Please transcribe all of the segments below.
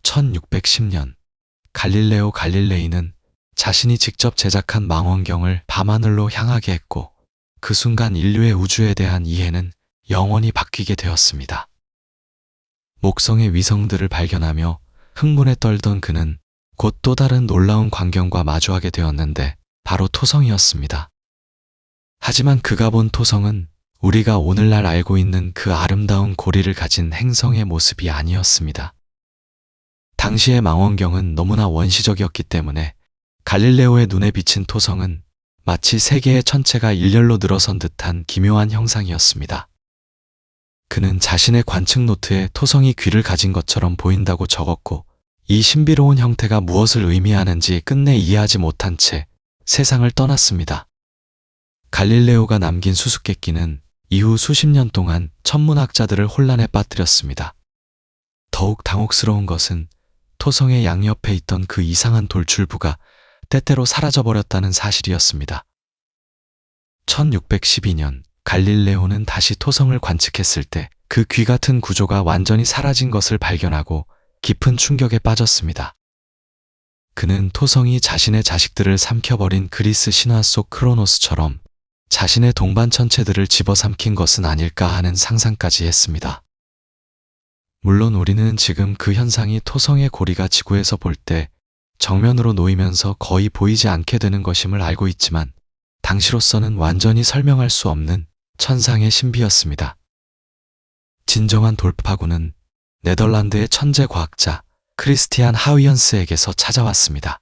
1610년 갈릴레오 갈릴레이는 자신이 직접 제작한 망원경을 밤하늘로 향하게 했고 그 순간 인류의 우주에 대한 이해는 영원히 바뀌게 되었습니다. 목성의 위성들을 발견하며 흥분에 떨던 그는 곧 또 다른 놀라운 광경과 마주하게 되었는데 바로 토성이었습니다. 하지만 그가 본 토성은 우리가 오늘날 알고 있는 그 아름다운 고리를 가진 행성의 모습이 아니었습니다. 당시의 망원경은 너무나 원시적이었기 때문에 갈릴레오의 눈에 비친 토성은 마치 세계의 천체가 일렬로 늘어선 듯한 기묘한 형상이었습니다. 그는 자신의 관측 노트에 토성이 귀를 가진 것처럼 보인다고 적었고 이 신비로운 형태가 무엇을 의미하는지 끝내 이해하지 못한 채 세상을 떠났습니다. 갈릴레오가 남긴 수수께끼는 이후 수십 년 동안 천문학자들을 혼란에 빠뜨렸습니다. 더욱 당혹스러운 것은 토성의 양옆에 있던 그 이상한 돌출부가 때때로 사라져버렸다는 사실이었습니다. 1612년 갈릴레오는 다시 토성을 관측했을 때 그 귀 같은 구조가 완전히 사라진 것을 발견하고 깊은 충격에 빠졌습니다. 그는 토성이 자신의 자식들을 삼켜버린 그리스 신화 속 크로노스처럼 자신의 동반 천체들을 집어삼킨 것은 아닐까 하는 상상까지 했습니다. 물론 우리는 지금 그 현상이 토성의 고리가 지구에서 볼 때 정면으로 놓이면서 거의 보이지 않게 되는 것임을 알고 있지만 당시로서는 완전히 설명할 수 없는 천상의 신비였습니다. 진정한 돌파구는 네덜란드의 천재 과학자 크리스티안 하위연스에게서 찾아왔습니다.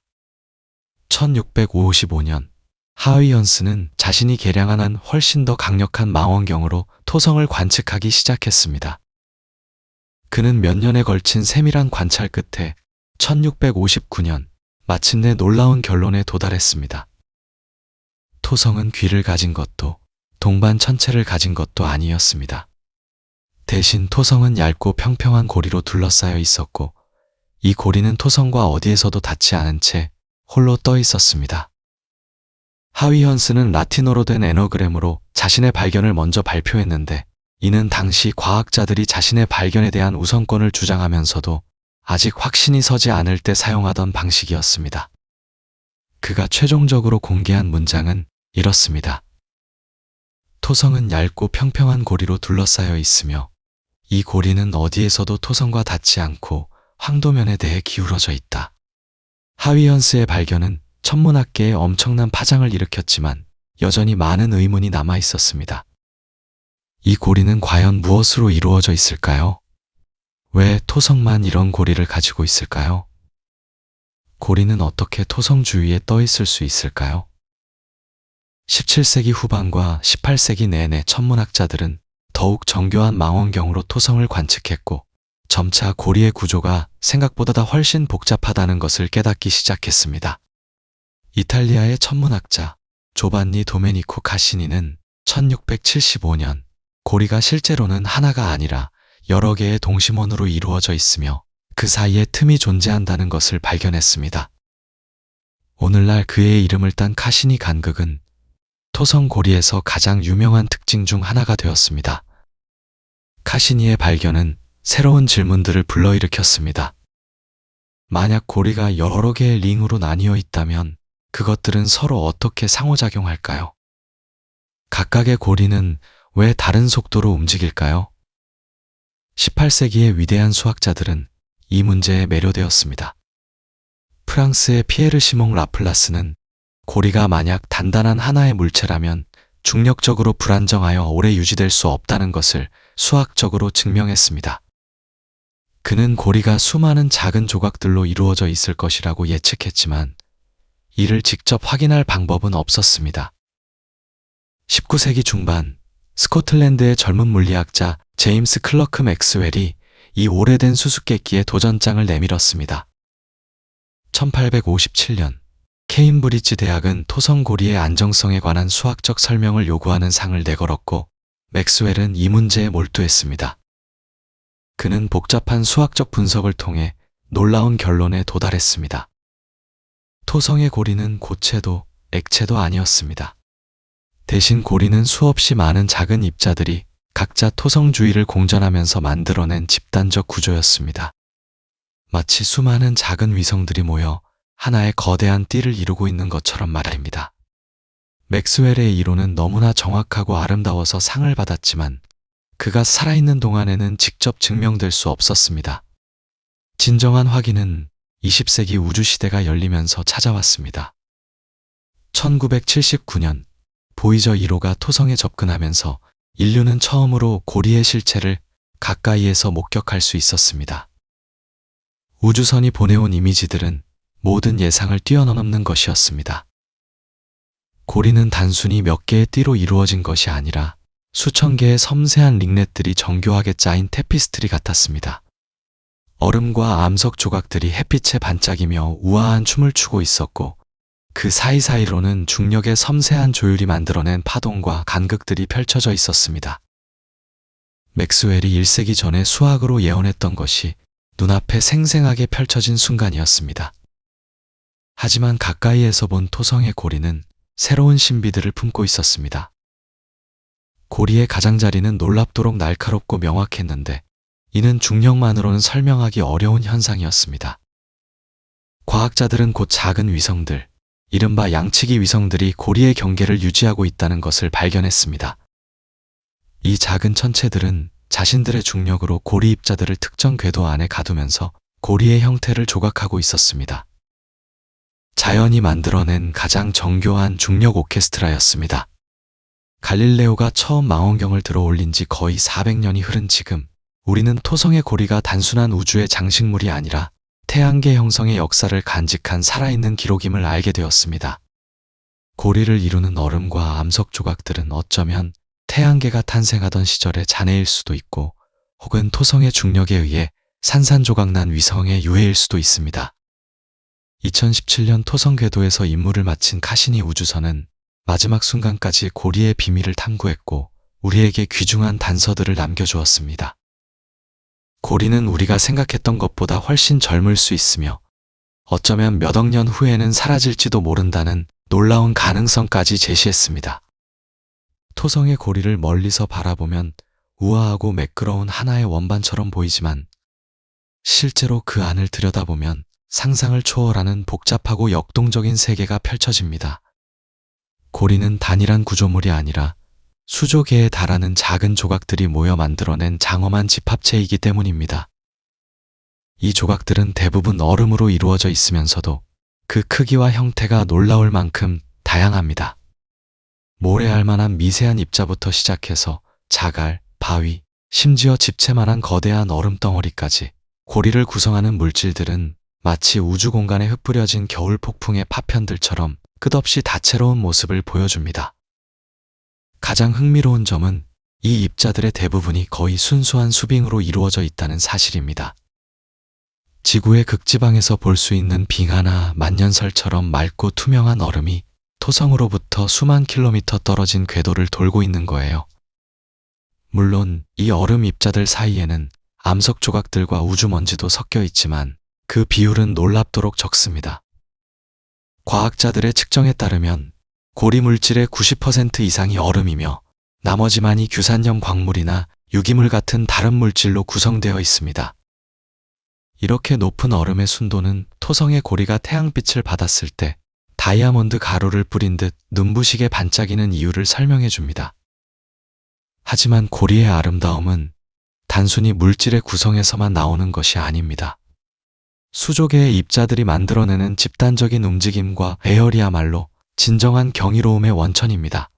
1655년 하위연스는 자신이 개량한 한 훨씬 더 강력한 망원경으로 토성을 관측하기 시작했습니다. 그는 몇 년에 걸친 세밀한 관찰 끝에 1659년 마침내 놀라운 결론에 도달했습니다. 토성은 귀를 가진 것도 동반 천체를 가진 것도 아니었습니다. 대신 토성은 얇고 평평한 고리로 둘러싸여 있었고 이 고리는 토성과 어디에서도 닿지 않은 채 홀로 떠 있었습니다. 하위헌스는 라틴어로 된 에너그램으로 자신의 발견을 먼저 발표했는데 이는 당시 과학자들이 자신의 발견에 대한 우선권을 주장하면서도 아직 확신이 서지 않을 때 사용하던 방식이었습니다. 그가 최종적으로 공개한 문장은 이렇습니다. 토성은 얇고 평평한 고리로 둘러싸여 있으며 이 고리는 어디에서도 토성과 닿지 않고 황도면에 대해 기울어져 있다. 하위헌스의 발견은 천문학계에 엄청난 파장을 일으켰지만 여전히 많은 의문이 남아 있었습니다. 이 고리는 과연 무엇으로 이루어져 있을까요? 왜 토성만 이런 고리를 가지고 있을까요? 고리는 어떻게 토성 주위에 떠 있을 수 있을까요? 17세기 후반과 18세기 내내 천문학자들은 더욱 정교한 망원경으로 토성을 관측했고 점차 고리의 구조가 생각보다 훨씬 복잡하다는 것을 깨닫기 시작했습니다. 이탈리아의 천문학자 조반니 도메니코 카시니는 1675년 고리가 실제로는 하나가 아니라 여러 개의 동심원으로 이루어져 있으며 그 사이에 틈이 존재한다는 것을 발견했습니다. 오늘날 그의 이름을 딴 카시니 간극은 토성 고리에서 가장 유명한 특징 중 하나가 되었습니다. 카시니의 발견은 새로운 질문들을 불러일으켰습니다. 만약 고리가 여러 개의 링으로 나뉘어 있다면 그것들은 서로 어떻게 상호작용할까요? 각각의 고리는 왜 다른 속도로 움직일까요? 18세기의 위대한 수학자들은 이 문제에 매료되었습니다. 프랑스의 피에르 시몽 라플라스는 고리가 만약 단단한 하나의 물체라면 중력적으로 불안정하여 오래 유지될 수 없다는 것을 수학적으로 증명했습니다. 그는 고리가 수많은 작은 조각들로 이루어져 있을 것이라고 예측했지만 이를 직접 확인할 방법은 없었습니다. 19세기 중반 스코틀랜드의 젊은 물리학자 제임스 클러크 맥스웰이 이 오래된 수수께끼에 도전장을 내밀었습니다. 1857년 케임브리지 대학은 토성 고리의 안정성에 관한 수학적 설명을 요구하는 상을 내걸었고 맥스웰은 이 문제에 몰두했습니다. 그는 복잡한 수학적 분석을 통해 놀라운 결론에 도달했습니다. 토성의 고리는 고체도 액체도 아니었습니다. 대신 고리는 수없이 많은 작은 입자들이 각자 토성 주위를 공전하면서 만들어낸 집단적 구조였습니다. 마치 수많은 작은 위성들이 모여 하나의 거대한 띠를 이루고 있는 것처럼 말입니다. 맥스웰의 이론은 너무나 정확하고 아름다워서 상을 받았지만 그가 살아있는 동안에는 직접 증명될 수 없었습니다. 진정한 확인은 20세기 우주시대가 열리면서 찾아왔습니다. 1979년 보이저 1호가 토성에 접근하면서 인류는 처음으로 고리의 실체를 가까이에서 목격할 수 있었습니다. 우주선이 보내온 이미지들은 모든 예상을 뛰어넘는 것이었습니다. 고리는 단순히 몇 개의 띠로 이루어진 것이 아니라 수천 개의 섬세한 링넷들이 정교하게 짜인 테피스트리 같았습니다. 얼음과 암석 조각들이 햇빛에 반짝이며 우아한 춤을 추고 있었고 그 사이사이로는 중력의 섬세한 조율이 만들어낸 파동과 간극들이 펼쳐져 있었습니다. 맥스웰이 1세기 전에 수학으로 예언했던 것이 눈앞에 생생하게 펼쳐진 순간이었습니다. 하지만 가까이에서 본 토성의 고리는 새로운 신비들을 품고 있었습니다. 고리의 가장자리는 놀랍도록 날카롭고 명확했는데 이는 중력만으로는 설명하기 어려운 현상이었습니다. 과학자들은 곧 작은 위성들, 이른바 양치기 위성들이 고리의 경계를 유지하고 있다는 것을 발견했습니다. 이 작은 천체들은 자신들의 중력으로 고리 입자들을 특정 궤도 안에 가두면서 고리의 형태를 조각하고 있었습니다. 자연이 만들어낸 가장 정교한 중력 오케스트라였습니다. 갈릴레오가 처음 망원경을 들어 올린 지 거의 400년이 흐른 지금 우리는 토성의 고리가 단순한 우주의 장식물이 아니라 태양계 형성의 역사를 간직한 살아있는 기록임을 알게 되었습니다. 고리를 이루는 얼음과 암석 조각들은 어쩌면 태양계가 탄생하던 시절의 잔해일 수도 있고 혹은 토성의 중력에 의해 산산조각난 위성의 유해일 수도 있습니다. 2017년 토성 궤도에서 임무를 마친 카시니 우주선은 마지막 순간까지 고리의 비밀을 탐구했고 우리에게 귀중한 단서들을 남겨주었습니다. 고리는 우리가 생각했던 것보다 훨씬 젊을 수 있으며 어쩌면 몇 억 년 후에는 사라질지도 모른다는 놀라운 가능성까지 제시했습니다. 토성의 고리를 멀리서 바라보면 우아하고 매끄러운 하나의 원반처럼 보이지만 실제로 그 안을 들여다보면 상상을 초월하는 복잡하고 역동적인 세계가 펼쳐집니다. 고리는 단일한 구조물이 아니라 수조 개에 달하는 작은 조각들이 모여 만들어낸 장엄한 집합체이기 때문입니다. 이 조각들은 대부분 얼음으로 이루어져 있으면서도 그 크기와 형태가 놀라울 만큼 다양합니다. 모래알 만한 미세한 입자부터 시작해서 자갈, 바위, 심지어 집채만한 거대한 얼음덩어리까지 고리를 구성하는 물질들은 마치 우주 공간에 흩뿌려진 겨울 폭풍의 파편들처럼 끝없이 다채로운 모습을 보여줍니다. 가장 흥미로운 점은 이 입자들의 대부분이 거의 순수한 수빙으로 이루어져 있다는 사실입니다. 지구의 극지방에서 볼 수 있는 빙하나 만년설처럼 맑고 투명한 얼음이 토성으로부터 수만 킬로미터 떨어진 궤도를 돌고 있는 거예요. 물론 이 얼음 입자들 사이에는 암석 조각들과 우주먼지도 섞여 있지만 그 비율은 놀랍도록 적습니다. 과학자들의 측정에 따르면 고리 물질의 90% 이상이 얼음이며 나머지만이 규산염 광물이나 유기물 같은 다른 물질로 구성되어 있습니다. 이렇게 높은 얼음의 순도는 토성의 고리가 태양빛을 받았을 때 다이아몬드 가루를 뿌린 듯 눈부시게 반짝이는 이유를 설명해 줍니다. 하지만 고리의 아름다움은 단순히 물질의 구성에서만 나오는 것이 아닙니다. 수조개의 입자들이 만들어내는 집단적인 움직임과 배열이야말로 진정한 경이로움의 원천입니다.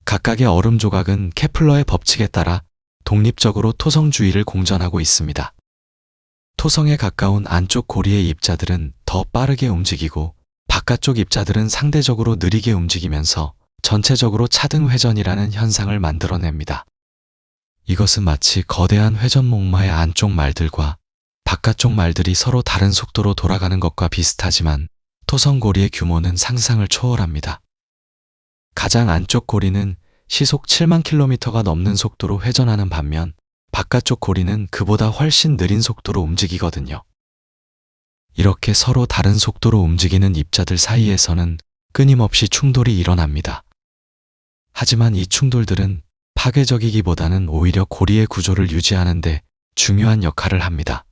각각의 얼음 조각은 케플러의 법칙에 따라 독립적으로 토성 주위를 공전하고 있습니다. 토성에 가까운 안쪽 고리의 입자들은 더 빠르게 움직이고 바깥쪽 입자들은 상대적으로 느리게 움직이면서 전체적으로 차등 회전이라는 현상을 만들어냅니다. 이것은 마치 거대한 회전 목마의 안쪽 말들과 바깥쪽 말들이 서로 다른 속도로 돌아가는 것과 비슷하지만 토성 고리의 규모는 상상을 초월합니다. 가장 안쪽 고리는 시속 7만 킬로미터가 넘는 속도로 회전하는 반면 바깥쪽 고리는 그보다 훨씬 느린 속도로 움직이거든요. 이렇게 서로 다른 속도로 움직이는 입자들 사이에서는 끊임없이 충돌이 일어납니다. 하지만 이 충돌들은 파괴적이기보다는 오히려 고리의 구조를 유지하는 데 중요한 역할을 합니다.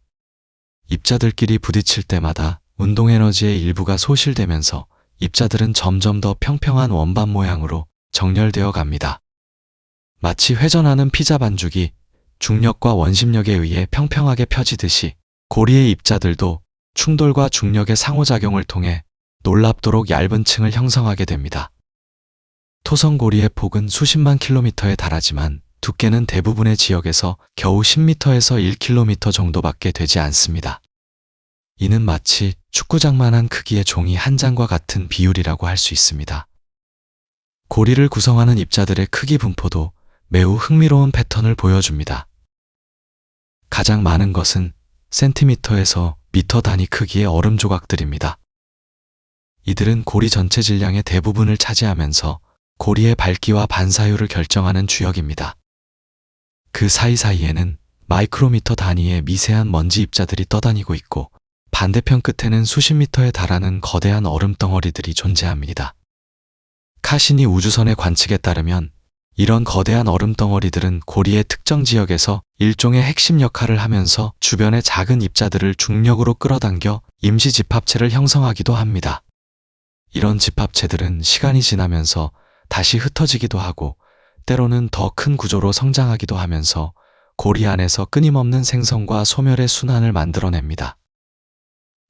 입자들끼리 부딪힐 때마다 운동 에너지의 일부가 소실되면서 입자들은 점점 더 평평한 원반 모양으로 정렬되어 갑니다. 마치 회전하는 피자 반죽이 중력과 원심력에 의해 평평하게 펴지듯이 고리의 입자들도 충돌과 중력의 상호작용을 통해 놀랍도록 얇은 층을 형성하게 됩니다. 토성고리의 폭은 수십만 킬로미터에 달하지만 두께는 대부분의 지역에서 겨우 10m에서 1km 정도밖에 되지 않습니다. 이는 마치 축구장만한 크기의 종이 한 장과 같은 비율이라고 할 수 있습니다. 고리를 구성하는 입자들의 크기 분포도 매우 흥미로운 패턴을 보여줍니다. 가장 많은 것은 센티미터에서 미터 단위 크기의 얼음 조각들입니다. 이들은 고리 전체 질량의 대부분을 차지하면서 고리의 밝기와 반사율을 결정하는 주역입니다. 그 사이사이에는 마이크로미터 단위의 미세한 먼지 입자들이 떠다니고 있고 반대편 끝에는 수십 미터에 달하는 거대한 얼음 덩어리들이 존재합니다. 카시니 우주선의 관측에 따르면 이런 거대한 얼음 덩어리들은 고리의 특정 지역에서 일종의 핵심 역할을 하면서 주변의 작은 입자들을 중력으로 끌어당겨 임시 집합체를 형성하기도 합니다. 이런 집합체들은 시간이 지나면서 다시 흩어지기도 하고 때로는 더 큰 구조로 성장하기도 하면서 고리 안에서 끊임없는 생성과 소멸의 순환을 만들어냅니다.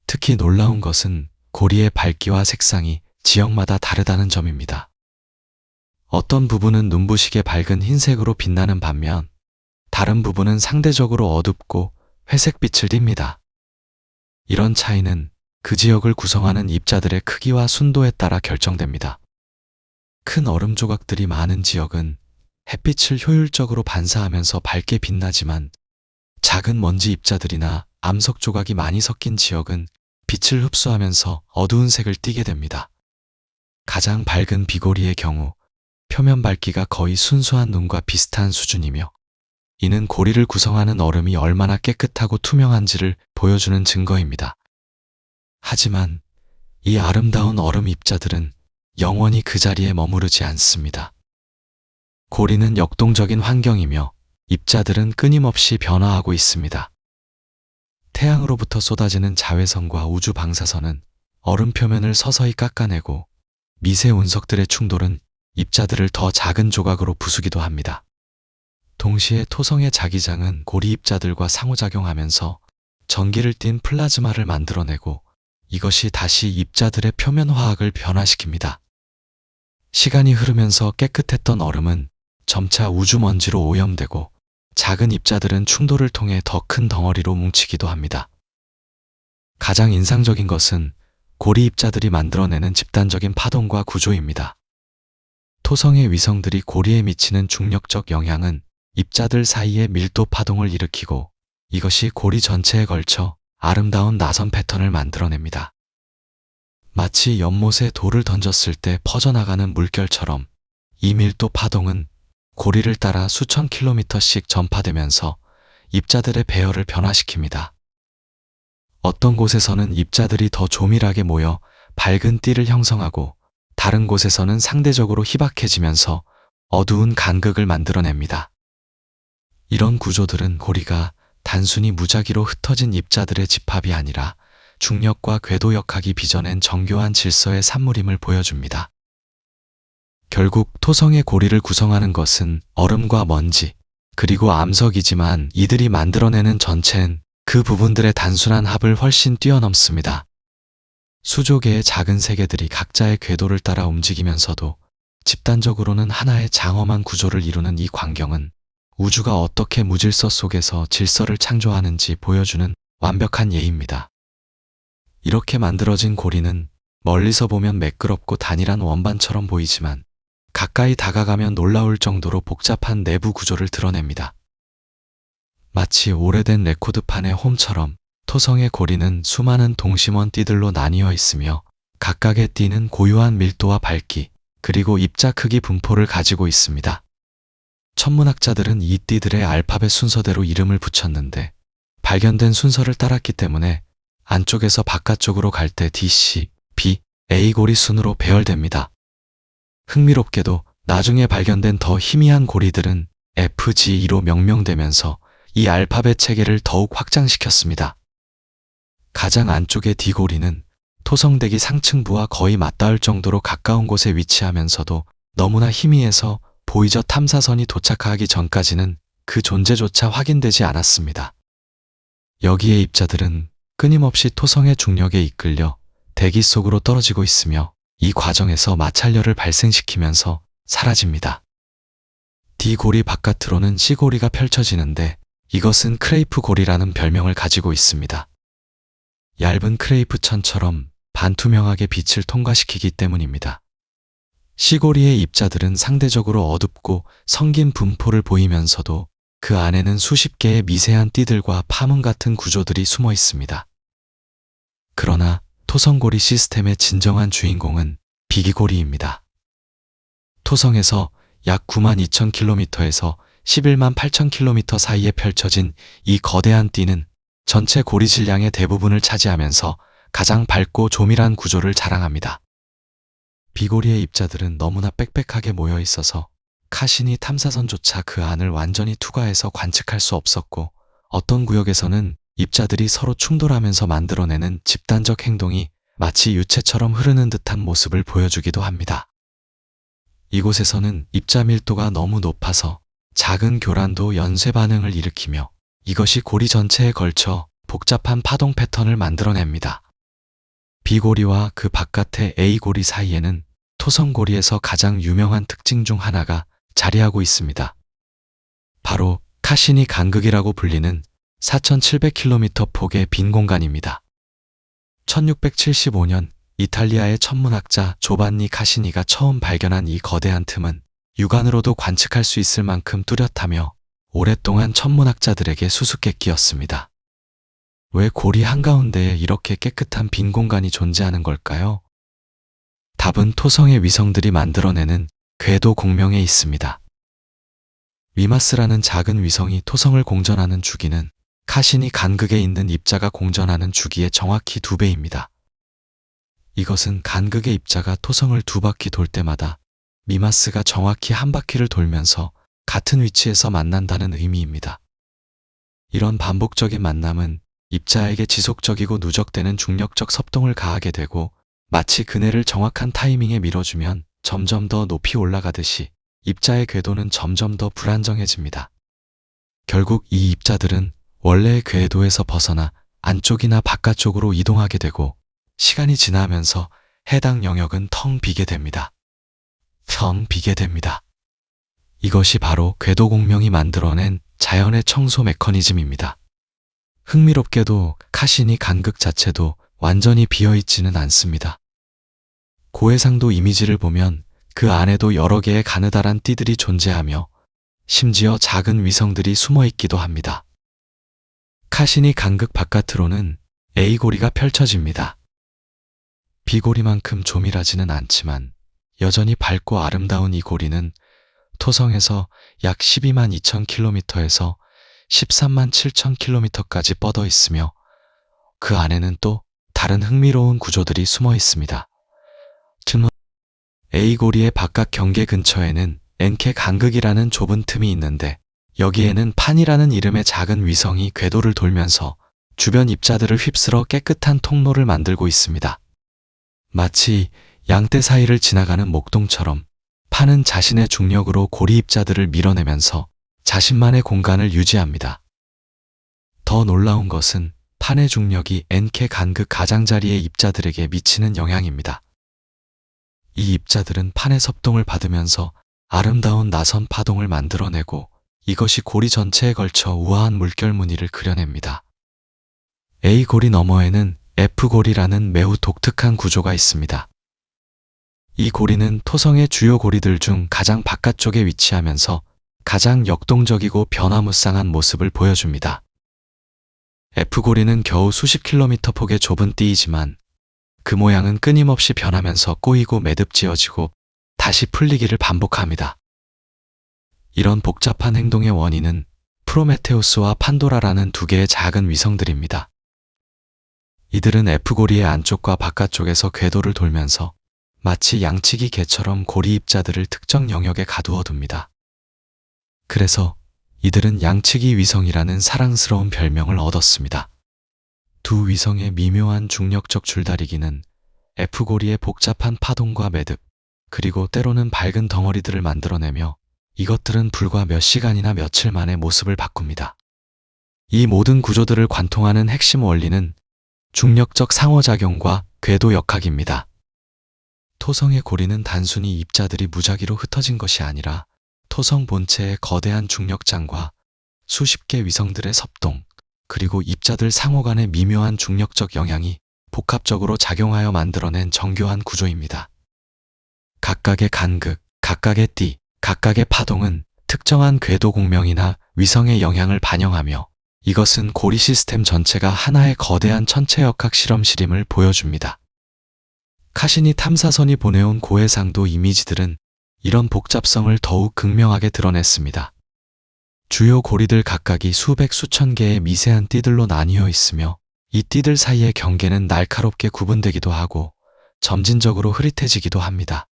특히 놀라운 것은 고리의 밝기와 색상이 지역마다 다르다는 점입니다. 어떤 부분은 눈부시게 밝은 흰색으로 빛나는 반면 다른 부분은 상대적으로 어둡고 회색빛을 띱니다. 이런 차이는 그 지역을 구성하는 입자들의 크기와 순도에 따라 결정됩니다. 큰 얼음 조각들이 많은 지역은 햇빛을 효율적으로 반사하면서 밝게 빛나지만 작은 먼지 입자들이나 암석 조각이 많이 섞인 지역은 빛을 흡수하면서 어두운 색을 띠게 됩니다. 가장 밝은 비고리의 경우 표면 밝기가 거의 순수한 눈과 비슷한 수준이며 이는 고리를 구성하는 얼음이 얼마나 깨끗하고 투명한지를 보여주는 증거입니다. 하지만 이 아름다운 얼음 입자들은 영원히 그 자리에 머무르지 않습니다. 고리는 역동적인 환경이며 입자들은 끊임없이 변화하고 있습니다. 태양으로부터 쏟아지는 자외선과 우주 방사선은 얼음 표면을 서서히 깎아내고 미세 운석들의 충돌은 입자들을 더 작은 조각으로 부수기도 합니다. 동시에 토성의 자기장은 고리 입자들과 상호작용하면서 전기를 띤 플라즈마를 만들어내고 이것이 다시 입자들의 표면 화학을 변화시킵니다. 시간이 흐르면서 깨끗했던 얼음은 점차 우주먼지로 오염되고 작은 입자들은 충돌을 통해 더 큰 덩어리로 뭉치기도 합니다. 가장 인상적인 것은 고리 입자들이 만들어내는 집단적인 파동과 구조입니다. 토성의 위성들이 고리에 미치는 중력적 영향은 입자들 사이의 밀도 파동을 일으키고 이것이 고리 전체에 걸쳐 아름다운 나선 패턴을 만들어냅니다. 마치 연못에 돌을 던졌을 때 퍼져나가는 물결처럼 이 밀도 파동은 고리를 따라 수천 킬로미터씩 전파되면서 입자들의 배열을 변화시킵니다. 어떤 곳에서는 입자들이 더 조밀하게 모여 밝은 띠를 형성하고 다른 곳에서는 상대적으로 희박해지면서 어두운 간극을 만들어냅니다. 이런 구조들은 고리가 단순히 무작위로 흩어진 입자들의 집합이 아니라 중력과 궤도역학이 빚어낸 정교한 질서의 산물임을 보여줍니다. 결국 토성의 고리를 구성하는 것은 얼음과 먼지, 그리고 암석이지만 이들이 만들어내는 전체는 그 부분들의 단순한 합을 훨씬 뛰어넘습니다. 수조 개의 작은 세계들이 각자의 궤도를 따라 움직이면서도 집단적으로는 하나의 장엄한 구조를 이루는 이 광경은 우주가 어떻게 무질서 속에서 질서를 창조하는지 보여주는 완벽한 예입니다. 이렇게 만들어진 고리는 멀리서 보면 매끄럽고 단일한 원반처럼 보이지만 가까이 다가가면 놀라울 정도로 복잡한 내부 구조를 드러냅니다. 마치 오래된 레코드판의 홈처럼 토성의 고리는 수많은 동심원 띠들로 나뉘어 있으며 각각의 띠는 고유한 밀도와 밝기, 그리고 입자 크기 분포를 가지고 있습니다. 천문학자들은 이 띠들의 알파벳 순서대로 이름을 붙였는데 발견된 순서를 따랐기 때문에 안쪽에서 바깥쪽으로 갈 때 D, C, B, A 고리 순으로 배열됩니다. 흥미롭게도 나중에 발견된 더 희미한 고리들은 F, G, E로 명명되면서 이 알파벳 체계를 더욱 확장시켰습니다. 가장 안쪽의 D고리는 토성대기 상층부와 거의 맞닿을 정도로 가까운 곳에 위치하면서도 너무나 희미해서 보이저 탐사선이 도착하기 전까지는 그 존재조차 확인되지 않았습니다. 여기에 입자들은 끊임없이 토성의 중력에 이끌려 대기 속으로 떨어지고 있으며 이 과정에서 마찰열을 발생시키면서 사라집니다. D고리 바깥으로는 C고리가 펼쳐지는데 이것은 크레이프 고리라는 별명을 가지고 있습니다. 얇은 크레이프 천처럼 반투명하게 빛을 통과시키기 때문입니다. C고리의 입자들은 상대적으로 어둡고 성긴 분포를 보이면서도 그 안에는 수십 개의 미세한 띠들과 파문 같은 구조들이 숨어 있습니다. 그러나 토성고리 시스템의 진정한 주인공은 비기고리입니다. 토성에서 약 92,000km에서 118,000km 사이에 펼쳐진 이 거대한 띠는 전체 고리 질량의 대부분을 차지하면서 가장 밝고 조밀한 구조를 자랑합니다. 비고리의 입자들은 너무나 빽빽하게 모여 있어서 카시니 탐사선조차 그 안을 완전히 투과해서 관측할 수 없었고, 어떤 구역에서는 입자들이 서로 충돌하면서 만들어내는 집단적 행동이 마치 유체처럼 흐르는 듯한 모습을 보여주기도 합니다. 이곳에서는 입자 밀도가 너무 높아서 작은 교란도 연쇄 반응을 일으키며 이것이 고리 전체에 걸쳐 복잡한 파동 패턴을 만들어냅니다. B고리와 그 바깥의 A고리 사이에는 토성고리에서 가장 유명한 특징 중 하나가 자리하고 있습니다. 바로 카시니 간극이라고 불리는 4,700km 폭의 빈 공간입니다. 1675년 이탈리아의 천문학자 조반니 카시니가 처음 발견한 이 거대한 틈은 육안으로도 관측할 수 있을 만큼 뚜렷하며 오랫동안 천문학자들에게 수수께끼였습니다. 왜 고리 한가운데에 이렇게 깨끗한 빈 공간이 존재하는 걸까요? 답은 토성의 위성들이 만들어내는 궤도 공명에 있습니다. 미마스라는 작은 위성이 토성을 공전하는 주기는 카시니 간극에 있는 입자가 공전하는 주기의 정확히 2배입니다. 이것은 간극의 입자가 토성을 2바퀴 돌 때마다 미마스가 정확히 한 바퀴를 돌면서 같은 위치에서 만난다는 의미입니다. 이런 반복적인 만남은 입자에게 지속적이고 누적되는 중력적 섭동을 가하게 되고, 마치 그네를 정확한 타이밍에 밀어주면 점점 더 높이 올라가듯이 입자의 궤도는 점점 더 불안정해집니다. 결국 이 입자들은 원래의 궤도에서 벗어나 안쪽이나 바깥쪽으로 이동하게 되고, 시간이 지나면서 해당 영역은 텅 비게 됩니다. 이것이 바로 궤도 공명이 만들어낸 자연의 청소 메커니즘입니다. 흥미롭게도 카시니 간극 자체도 완전히 비어있지는 않습니다. 고해상도 이미지를 보면 그 안에도 여러 개의 가느다란 띠들이 존재하며 심지어 작은 위성들이 숨어 있기도 합니다. 카시니 간극 바깥으로는 A고리가 펼쳐집니다. B고리만큼 조밀하지는 않지만 여전히 밝고 아름다운 이 고리는 토성에서 약 122,000km에서 137,000km까지 뻗어 있으며 그 안에는 또 다른 흥미로운 구조들이 숨어 있습니다. A고리의 바깥 경계 근처에는 엔케 간극이라는 좁은 틈이 있는데, 여기에는 판이라는 이름의 작은 위성이 궤도를 돌면서 주변 입자들을 휩쓸어 깨끗한 통로를 만들고 있습니다. 마치 양떼 사이를 지나가는 목동처럼 판은 자신의 중력으로 고리 입자들을 밀어내면서 자신만의 공간을 유지합니다. 더 놀라운 것은 판의 중력이 엔케 간극 가장자리의 입자들에게 미치는 영향입니다. 이 입자들은 판의 섭동을 받으면서 아름다운 나선 파동을 만들어내고, 이것이 고리 전체에 걸쳐 우아한 물결 무늬를 그려냅니다. A고리 너머에는 F고리라는 매우 독특한 구조가 있습니다. 이 고리는 토성의 주요 고리들 중 가장 바깥쪽에 위치하면서 가장 역동적이고 변화무쌍한 모습을 보여줍니다. F고리는 겨우 수십 킬로미터 폭의 좁은 띠이지만 그 모양은 끊임없이 변하면서 꼬이고 매듭지어지고 다시 풀리기를 반복합니다. 이런 복잡한 행동의 원인은 프로메테우스와 판도라라는 2개의 작은 위성들입니다. 이들은 F고리의 안쪽과 바깥쪽에서 궤도를 돌면서 마치 양치기 개처럼 고리 입자들을 특정 영역에 가두어 둡니다. 그래서 이들은 양치기 위성이라는 사랑스러운 별명을 얻었습니다. 두 위성의 미묘한 중력적 줄다리기는 F고리의 복잡한 파동과 매듭, 그리고 때로는 밝은 덩어리들을 만들어내며 이것들은 불과 몇 시간이나 며칠 만에 모습을 바꿉니다. 이 모든 구조들을 관통하는 핵심 원리는 중력적 상호작용과 궤도 역학입니다. 토성의 고리는 단순히 입자들이 무작위로 흩어진 것이 아니라 토성 본체의 거대한 중력장과 수십 개 위성들의 섭동, 그리고 입자들 상호 간의 미묘한 중력적 영향이 복합적으로 작용하여 만들어낸 정교한 구조입니다. 각각의 간극, 각각의 띠, 각각의 파동은 특정한 궤도 공명이나 위성의 영향을 반영하며 이것은 고리 시스템 전체가 하나의 거대한 천체역학 실험실임을 보여줍니다. 카시니 탐사선이 보내온 고해상도 이미지들은 이런 복잡성을 더욱 극명하게 드러냈습니다. 주요 고리들 각각이 수백 수천 개의 미세한 띠들로 나뉘어 있으며 이 띠들 사이의 경계는 날카롭게 구분되기도 하고 점진적으로 흐릿해지기도 합니다.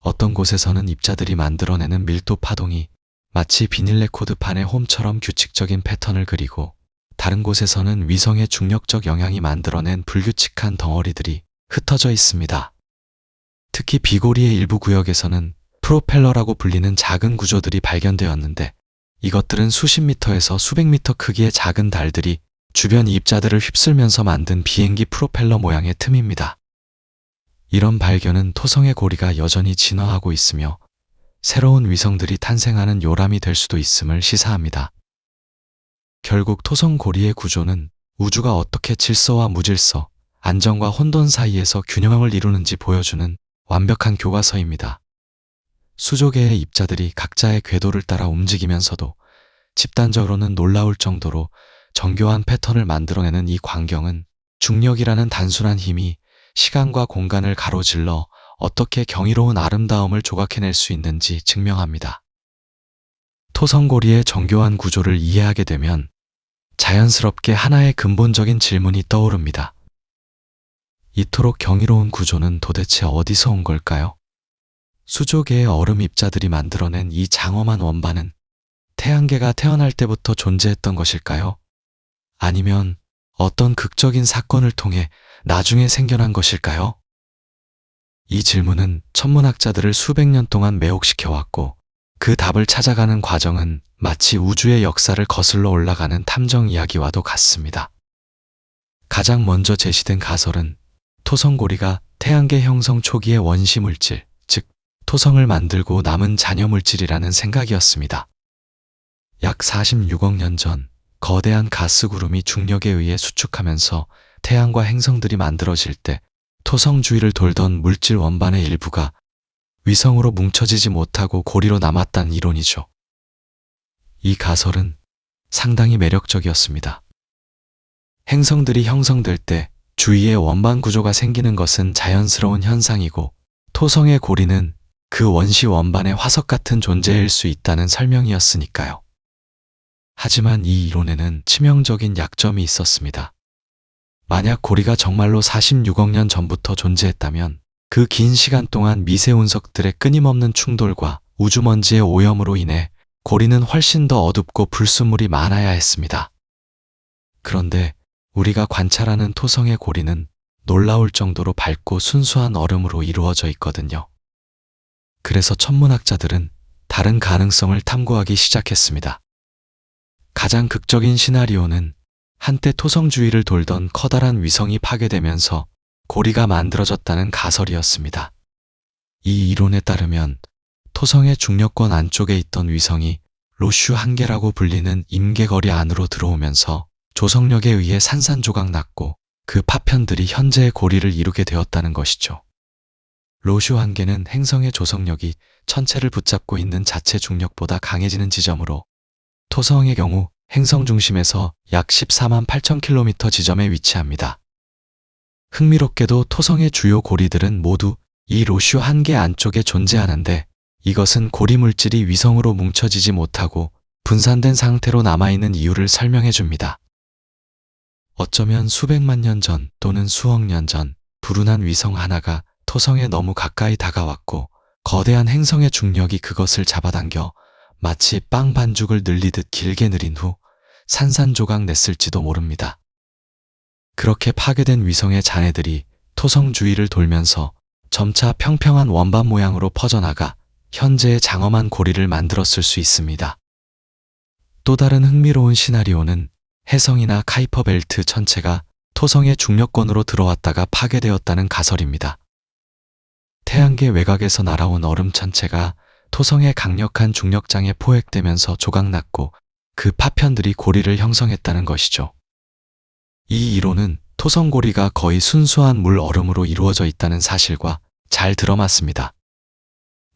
어떤 곳에서는 입자들이 만들어내는 밀도 파동이 마치 비닐 레코드판의 홈처럼 규칙적인 패턴을 그리고 다른 곳에서는 위성의 중력적 영향이 만들어낸 불규칙한 덩어리들이 흩어져 있습니다. 특히 비고리의 일부 구역에서는 프로펠러라고 불리는 작은 구조들이 발견되었는데 이것들은 수십 미터에서 수백 미터 크기의 작은 달들이 주변 입자들을 휩쓸면서 만든 비행기 프로펠러 모양의 틈입니다. 이런 발견은 토성의 고리가 여전히 진화하고 있으며 새로운 위성들이 탄생하는 요람이 될 수도 있음을 시사합니다. 결국 토성 고리의 구조는 우주가 어떻게 질서와 무질서, 안정과 혼돈 사이에서 균형을 이루는지 보여주는 완벽한 교과서입니다. 수조 개의 입자들이 각자의 궤도를 따라 움직이면서도 집단적으로는 놀라울 정도로 정교한 패턴을 만들어내는 이 광경은 중력이라는 단순한 힘이 시간과 공간을 가로질러 어떻게 경이로운 아름다움을 조각해낼 수 있는지 증명합니다. 토성고리의 정교한 구조를 이해하게 되면 자연스럽게 하나의 근본적인 질문이 떠오릅니다. 이토록 경이로운 구조는 도대체 어디서 온 걸까요? 수조개의 얼음 입자들이 만들어낸 이 장엄한 원반은 태양계가 태어날 때부터 존재했던 것일까요? 아니면 어떤 극적인 사건을 통해 나중에 생겨난 것일까요? 이 질문은 천문학자들을 수백 년 동안 매혹시켜왔고 그 답을 찾아가는 과정은 마치 우주의 역사를 거슬러 올라가는 탐정 이야기와도 같습니다. 가장 먼저 제시된 가설은 토성고리가 태양계 형성 초기의 원시 물질, 즉 토성을 만들고 남은 잔여 물질이라는 생각이었습니다. 약 46억 년 전 거대한 가스 구름이 중력에 의해 수축하면서 태양과 행성들이 만들어질 때 토성 주위를 돌던 물질 원반의 일부가 위성으로 뭉쳐지지 못하고 고리로 남았다는 이론이죠. 이 가설은 상당히 매력적이었습니다. 행성들이 형성될 때 주위에 원반 구조가 생기는 것은 자연스러운 현상이고 토성의 고리는 그 원시 원반의 화석 같은 존재일 수 있다는 설명이었으니까요. 하지만 이 이론에는 치명적인 약점이 있었습니다. 만약 고리가 정말로 46억 년 전부터 존재했다면 그 긴 시간 동안 미세 운석들의 끊임없는 충돌과 우주먼지의 오염으로 인해 고리는 훨씬 더 어둡고 불순물이 많아야 했습니다. 그런데 우리가 관찰하는 토성의 고리는 놀라울 정도로 밝고 순수한 얼음으로 이루어져 있거든요. 그래서 천문학자들은 다른 가능성을 탐구하기 시작했습니다. 가장 극적인 시나리오는 한때 토성 주위를 돌던 커다란 위성이 파괴되면서 고리가 만들어졌다는 가설이었습니다. 이 이론에 따르면 토성의 중력권 안쪽에 있던 위성이 로슈 한계라고 불리는 임계거리 안으로 들어오면서 조성력에 의해 산산조각 났고 그 파편들이 현재의 고리를 이루게 되었다는 것이죠. 로슈 한계는 행성의 조성력이 천체를 붙잡고 있는 자체 중력보다 강해지는 지점으로 토성의 경우 행성 중심에서 약 14만 8천 킬로미터 지점에 위치합니다. 흥미롭게도 토성의 주요 고리들은 모두 이 로슈 한계 안쪽에 존재하는데 이것은 고리 물질이 위성으로 뭉쳐지지 못하고 분산된 상태로 남아있는 이유를 설명해 줍니다. 어쩌면 수백만 년 전 또는 수억 년 전 불운한 위성 하나가 토성에 너무 가까이 다가왔고 거대한 행성의 중력이 그것을 잡아당겨 마치 빵 반죽을 늘리듯 길게 늘린 후 산산조각 냈을지도 모릅니다. 그렇게 파괴된 위성의 잔해들이 토성 주위를 돌면서 점차 평평한 원반 모양으로 퍼져나가 현재의 장엄한 고리를 만들었을 수 있습니다. 또 다른 흥미로운 시나리오는 혜성이나 카이퍼 벨트 전체가 토성의 중력권으로 들어왔다가 파괴되었다는 가설입니다. 태양계 외곽에서 날아온 얼음 전체가 토성의 강력한 중력장에 포획되면서 조각났고 그 파편들이 고리를 형성했다는 것이죠. 이 이론은 토성 고리가 거의 순수한 물 얼음으로 이루어져 있다는 사실과 잘 들어맞습니다.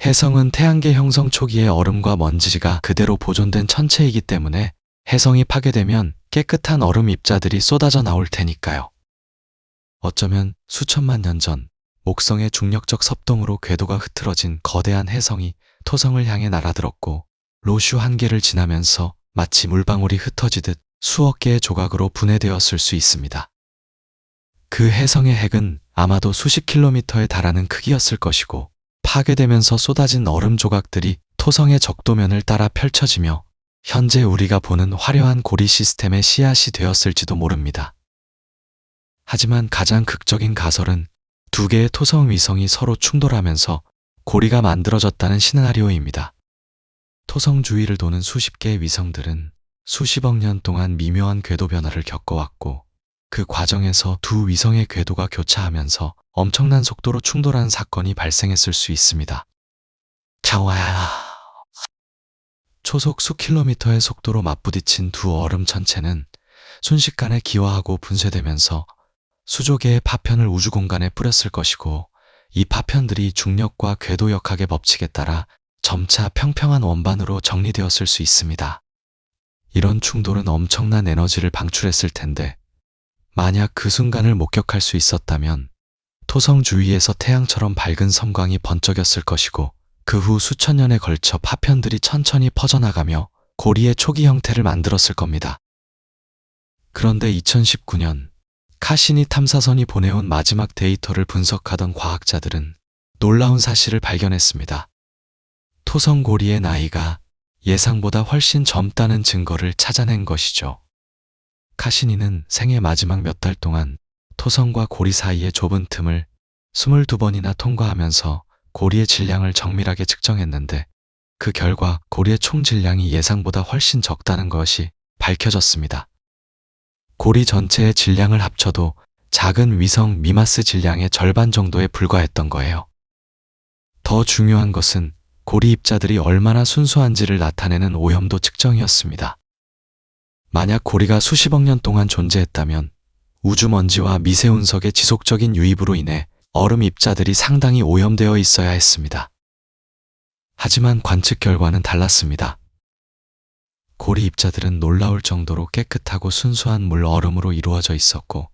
혜성은 태양계 형성 초기의 얼음과 먼지가 그대로 보존된 천체이기 때문에 혜성이 파괴되면 깨끗한 얼음 입자들이 쏟아져 나올 테니까요. 어쩌면 수천만 년 전 목성의 중력적 섭동으로 궤도가 흐트러진 거대한 혜성이 토성을 향해 날아들었고 로슈 한계를 지나면서 마치 물방울이 흩어지듯 수억 개의 조각으로 분해되었을 수 있습니다. 그 혜성의 핵은 아마도 수십 킬로미터에 달하는 크기였을 것이고 파괴되면서 쏟아진 얼음 조각들이 토성의 적도면을 따라 펼쳐지며 현재 우리가 보는 화려한 고리 시스템의 씨앗이 되었을지도 모릅니다. 하지만 가장 극적인 가설은 두 개의 토성 위성이 서로 충돌하면서 고리가 만들어졌다는 시나리오입니다. 토성 주위를 도는 수십 개의 위성들은 수십억 년 동안 미묘한 궤도 변화를 겪어왔고 그 과정에서 두 위성의 궤도가 교차하면서 엄청난 속도로 충돌하는 사건이 발생했을 수 있습니다. 초속 수 킬로미터의 속도로 맞부딪힌 두 얼음 전체는 순식간에 기화하고 분쇄되면서 수조 개의 파편을 우주 공간에 뿌렸을 것이고 이 파편들이 중력과 궤도역학의 법칙에 따라 점차 평평한 원반으로 정리되었을 수 있습니다. 이런 충돌은 엄청난 에너지를 방출했을 텐데 만약 그 순간을 목격할 수 있었다면 토성 주위에서 태양처럼 밝은 섬광이 번쩍였을 것이고 그 후 수천 년에 걸쳐 파편들이 천천히 퍼져나가며 고리의 초기 형태를 만들었을 겁니다. 그런데 2019년 카시니 탐사선이 보내온 마지막 데이터를 분석하던 과학자들은 놀라운 사실을 발견했습니다. 토성 고리의 나이가 예상보다 훨씬 젊다는 증거를 찾아낸 것이죠. 카시니는 생애 마지막 몇 달 동안 토성과 고리 사이의 좁은 틈을 22번이나 통과하면서 고리의 질량을 정밀하게 측정했는데 그 결과 고리의 총 질량이 예상보다 훨씬 적다는 것이 밝혀졌습니다. 고리 전체의 질량을 합쳐도 작은 위성 미마스 질량의 절반 정도에 불과했던 거예요. 더 중요한 것은 고리 입자들이 얼마나 순수한지를 나타내는 오염도 측정이었습니다. 만약 고리가 수십억 년 동안 존재했다면 우주먼지와 미세운석의 지속적인 유입으로 인해 얼음 입자들이 상당히 오염되어 있어야 했습니다. 하지만 관측 결과는 달랐습니다. 고리 입자들은 놀라울 정도로 깨끗하고 순수한 물 얼음으로 이루어져 있었고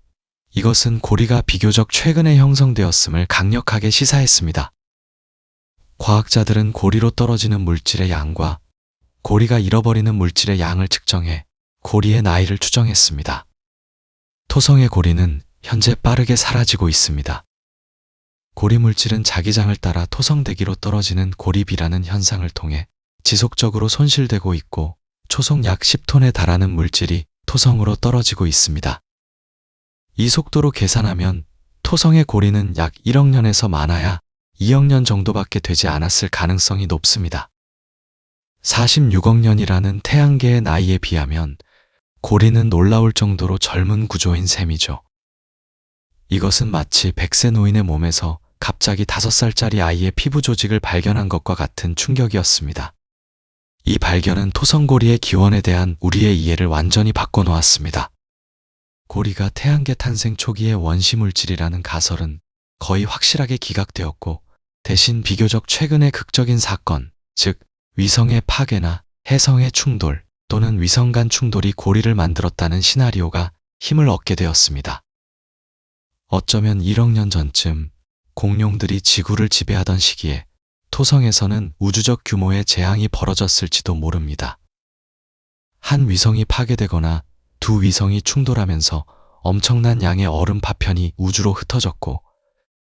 이것은 고리가 비교적 최근에 형성되었음을 강력하게 시사했습니다. 과학자들은 고리로 떨어지는 물질의 양과 고리가 잃어버리는 물질의 양을 측정해 고리의 나이를 추정했습니다. 토성의 고리는 현재 빠르게 사라지고 있습니다. 고리 물질은 자기장을 따라 토성 대기로 떨어지는 고리비라는 현상을 통해 지속적으로 손실되고 있고 초속 약 10톤에 달하는 물질이 토성으로 떨어지고 있습니다. 이 속도로 계산하면 토성의 고리는 약 1억 년에서 많아야 2억 년 정도밖에 되지 않았을 가능성이 높습니다. 46억 년이라는 태양계의 나이에 비하면 고리는 놀라울 정도로 젊은 구조인 셈이죠. 이것은 마치 100세 노인의 몸에서 갑자기 5살짜리 아이의 피부 조직을 발견한 것과 같은 충격이었습니다. 이 발견은 토성고리의 기원에 대한 우리의 이해를 완전히 바꿔놓았습니다. 고리가 태양계 탄생 초기의 원시물질이라는 가설은 거의 확실하게 기각되었고 대신 비교적 최근의 극적인 사건, 즉 위성의 파괴나 혜성의 충돌 또는 위성 간 충돌이 고리를 만들었다는 시나리오가 힘을 얻게 되었습니다. 어쩌면 1억 년 전쯤 공룡들이 지구를 지배하던 시기에 토성에서는 우주적 규모의 재앙이 벌어졌을지도 모릅니다. 한 위성이 파괴되거나 두 위성이 충돌하면서 엄청난 양의 얼음 파편이 우주로 흩어졌고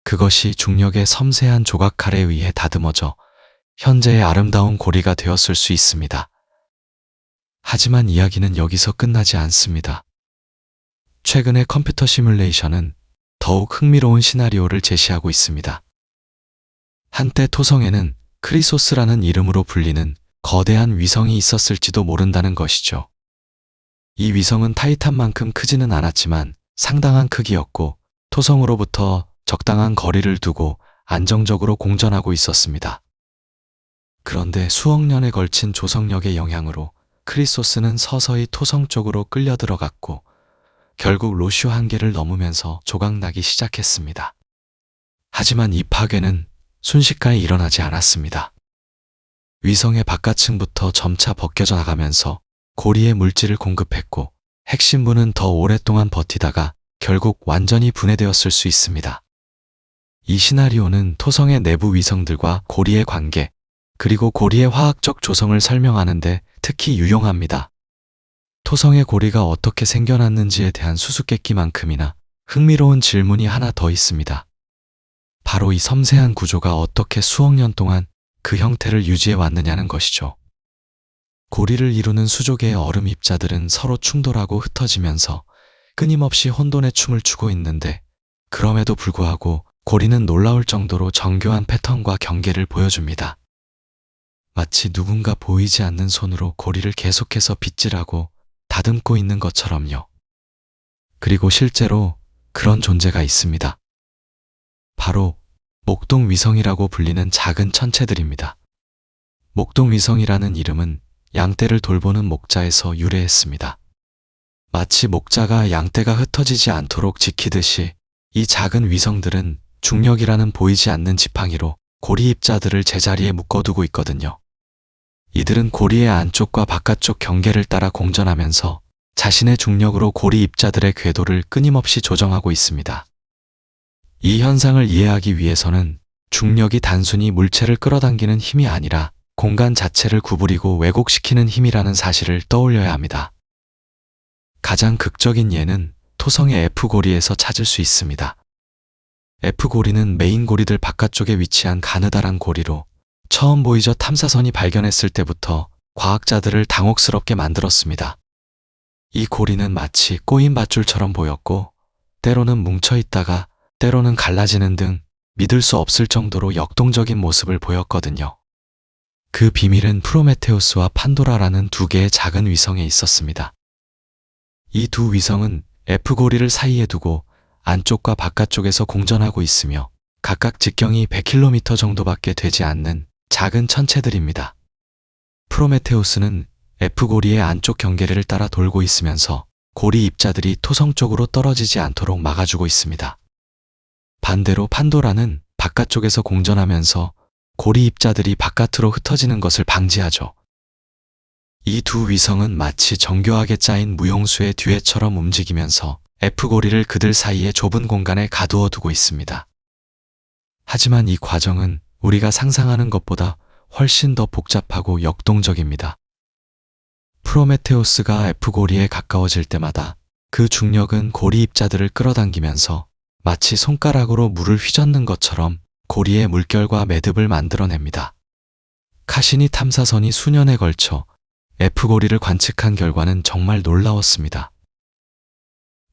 그것이 중력의 섬세한 조각칼에 의해 다듬어져 현재의 아름다운 고리가 되었을 수 있습니다. 하지만 이야기는 여기서 끝나지 않습니다. 최근의 컴퓨터 시뮬레이션은 더욱 흥미로운 시나리오를 제시하고 있습니다. 한때 토성에는 크리소스라는 이름으로 불리는 거대한 위성이 있었을지도 모른다는 것이죠. 이 위성은 타이탄만큼 크지는 않았지만 상당한 크기였고 토성으로부터 적당한 거리를 두고 안정적으로 공전하고 있었습니다. 그런데 수억 년에 걸친 조성력의 영향으로 크리소스는 서서히 토성 쪽으로 끌려 들어갔고 결국 로슈 한계를 넘으면서 조각나기 시작했습니다. 하지만 이 파괴는 순식간에 일어나지 않았습니다. 위성의 바깥층부터 점차 벗겨져 나가면서 고리에 물질을 공급했고 핵심부는 더 오랫동안 버티다가 결국 완전히 분해되었을 수 있습니다. 이 시나리오는 토성의 내부 위성들과 고리의 관계, 그리고 고리의 화학적 조성을 설명하는데 특히 유용합니다. 토성의 고리가 어떻게 생겨났는지에 대한 수수께끼만큼이나 흥미로운 질문이 하나 더 있습니다. 바로 이 섬세한 구조가 어떻게 수억 년 동안 그 형태를 유지해 왔느냐는 것이죠. 고리를 이루는 수족의 얼음 입자들은 서로 충돌하고 흩어지면서 끊임없이 혼돈의 춤을 추고 있는데 그럼에도 불구하고 고리는 놀라울 정도로 정교한 패턴과 경계를 보여줍니다. 마치 누군가 보이지 않는 손으로 고리를 계속해서 빗질하고 다듬고 있는 것처럼요. 그리고 실제로 그런 존재가 있습니다. 바로 목동 위성이라고 불리는 작은 천체들입니다. 목동 위성이라는 이름은 양떼를 돌보는 목자에서 유래했습니다. 마치 목자가 양떼가 흩어지지 않도록 지키듯이 이 작은 위성들은 중력이라는 보이지 않는 지팡이로 고리 입자들을 제자리에 묶어두고 있거든요. 이들은 고리의 안쪽과 바깥쪽 경계를 따라 공전하면서 자신의 중력으로 고리 입자들의 궤도를 끊임없이 조정하고 있습니다. 이 현상을 이해하기 위해서는 중력이 단순히 물체를 끌어당기는 힘이 아니라 공간 자체를 구부리고 왜곡시키는 힘이라는 사실을 떠올려야 합니다. 가장 극적인 예는 토성의 F고리에서 찾을 수 있습니다. F고리는 메인 고리들 바깥쪽에 위치한 가느다란 고리로 처음 보이저 탐사선이 발견했을 때부터 과학자들을 당혹스럽게 만들었습니다. 이 고리는 마치 꼬인 밧줄처럼 보였고 때로는 뭉쳐있다가 때로는 갈라지는 등 믿을 수 없을 정도로 역동적인 모습을 보였거든요. 그 비밀은 프로메테우스와 판도라라는 두 개의 작은 위성에 있었습니다. 이 두 위성은 F고리를 사이에 두고 안쪽과 바깥쪽에서 공전하고 있으며 각각 직경이 100km 정도밖에 되지 않는 작은 천체들입니다. 프로메테우스는 F고리의 안쪽 경계를 따라 돌고 있으면서 고리 입자들이 토성 쪽으로 떨어지지 않도록 막아주고 있습니다. 반대로 판도라는 바깥쪽에서 공전하면서 고리 입자들이 바깥으로 흩어지는 것을 방지하죠. 이 두 위성은 마치 정교하게 짜인 무용수의 듀엣처럼 움직이면서 F고리를 그들 사이의 좁은 공간에 가두어 두고 있습니다. 하지만 이 과정은 우리가 상상하는 것보다 훨씬 더 복잡하고 역동적입니다. 프로메테우스가 F고리에 가까워질 때마다 그 중력은 고리 입자들을 끌어당기면서 마치 손가락으로 물을 휘젓는 것처럼 고리의 물결과 매듭을 만들어냅니다. 카시니 탐사선이 수년에 걸쳐 F고리를 관측한 결과는 정말 놀라웠습니다.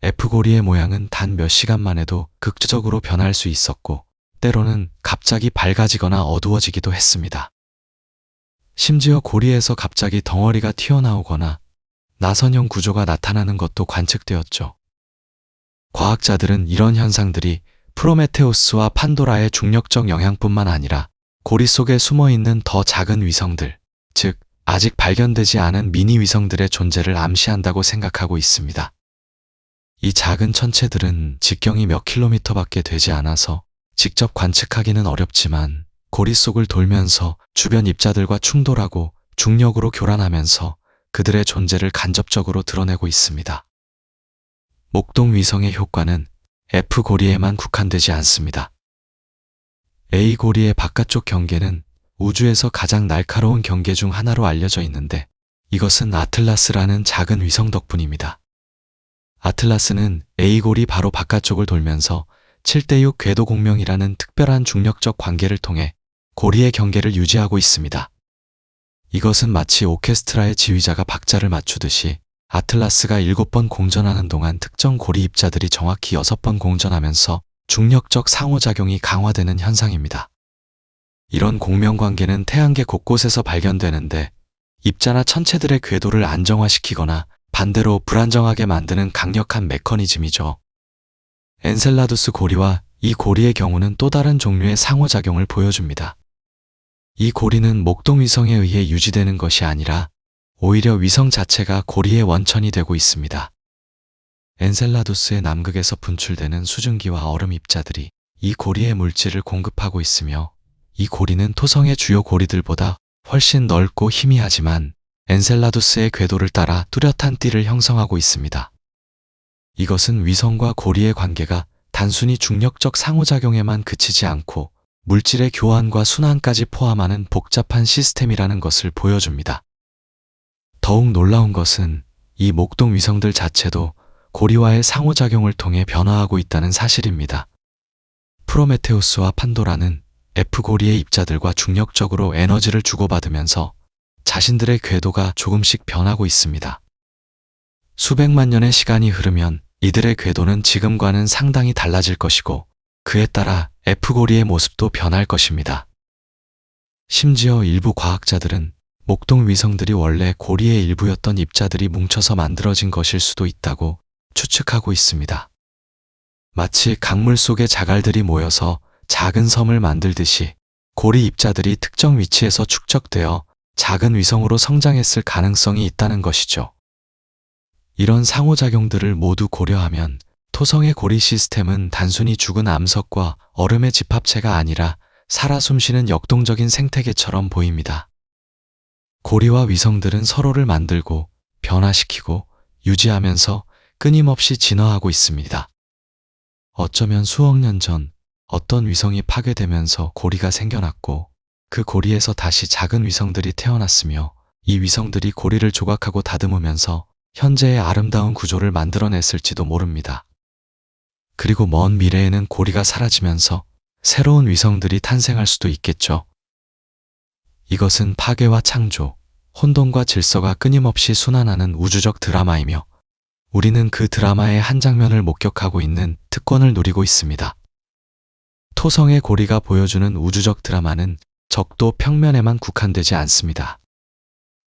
F고리의 모양은 단 몇 시간만 해도 극적으로 변할 수 있었고 때로는 갑자기 밝아지거나 어두워지기도 했습니다. 심지어 고리에서 갑자기 덩어리가 튀어나오거나 나선형 구조가 나타나는 것도 관측되었죠. 과학자들은 이런 현상들이 프로메테우스와 판도라의 중력적 영향뿐만 아니라 고리 속에 숨어있는 더 작은 위성들, 즉 아직 발견되지 않은 미니 위성들의 존재를 암시한다고 생각하고 있습니다. 이 작은 천체들은 직경이 몇 킬로미터밖에 되지 않아서 직접 관측하기는 어렵지만 고리 속을 돌면서 주변 입자들과 충돌하고 중력으로 교란하면서 그들의 존재를 간접적으로 드러내고 있습니다. 목동 위성의 효과는 F고리에만 국한되지 않습니다. A고리의 바깥쪽 경계는 우주에서 가장 날카로운 경계 중 하나로 알려져 있는데 이것은 아틀라스라는 작은 위성 덕분입니다. 아틀라스는 A고리 바로 바깥쪽을 돌면서 7대6 궤도 공명이라는 특별한 중력적 관계를 통해 고리의 경계를 유지하고 있습니다. 이것은 마치 오케스트라의 지휘자가 박자를 맞추듯이 아틀라스가 7번 공전하는 동안 특정 고리 입자들이 정확히 6번 공전하면서 중력적 상호작용이 강화되는 현상입니다. 이런 공명관계는 태양계 곳곳에서 발견되는데 입자나 천체들의 궤도를 안정화시키거나 반대로 불안정하게 만드는 강력한 메커니즘이죠. 엔셀라두스 고리와 이 고리의 경우는 또 다른 종류의 상호작용을 보여줍니다. 이 고리는 목동 위성에 의해 유지되는 것이 아니라 오히려 위성 자체가 고리의 원천이 되고 있습니다. 엔셀라두스의 남극에서 분출되는 수증기와 얼음 입자들이 이 고리의 물질을 공급하고 있으며 이 고리는 토성의 주요 고리들보다 훨씬 넓고 희미하지만 엔셀라두스의 궤도를 따라 뚜렷한 띠를 형성하고 있습니다. 이것은 위성과 고리의 관계가 단순히 중력적 상호작용에만 그치지 않고 물질의 교환과 순환까지 포함하는 복잡한 시스템이라는 것을 보여줍니다. 더욱 놀라운 것은 이 목동 위성들 자체도 고리와의 상호작용을 통해 변화하고 있다는 사실입니다. 프로메테우스와 판도라는 F고리의 입자들과 중력적으로 에너지를 주고받으면서 자신들의 궤도가 조금씩 변하고 있습니다. 수백만 년의 시간이 흐르면 이들의 궤도는 지금과는 상당히 달라질 것이고 그에 따라 F고리의 모습도 변할 것입니다. 심지어 일부 과학자들은 목동 위성들이 원래 고리의 일부였던 입자들이 뭉쳐서 만들어진 것일 수도 있다고 추측하고 있습니다. 마치 강물 속의 자갈들이 모여서 작은 섬을 만들듯이 고리 입자들이 특정 위치에서 축적되어 작은 위성으로 성장했을 가능성이 있다는 것이죠. 이런 상호작용들을 모두 고려하면 토성의 고리 시스템은 단순히 죽은 암석과 얼음의 집합체가 아니라 살아 숨쉬는 역동적인 생태계처럼 보입니다. 고리와 위성들은 서로를 만들고 변화시키고 유지하면서 끊임없이 진화하고 있습니다. 어쩌면 수억 년 전 어떤 위성이 파괴되면서 고리가 생겨났고 그 고리에서 다시 작은 위성들이 태어났으며 이 위성들이 고리를 조각하고 다듬으면서 현재의 아름다운 구조를 만들어냈을지도 모릅니다. 그리고 먼 미래에는 고리가 사라지면서 새로운 위성들이 탄생할 수도 있겠죠. 이것은 파괴와 창조, 혼돈과 질서가 끊임없이 순환하는 우주적 드라마이며 우리는 그 드라마의 한 장면을 목격하고 있는 특권을 누리고 있습니다. 토성의 고리가 보여주는 우주적 드라마는 적도 평면에만 국한되지 않습니다.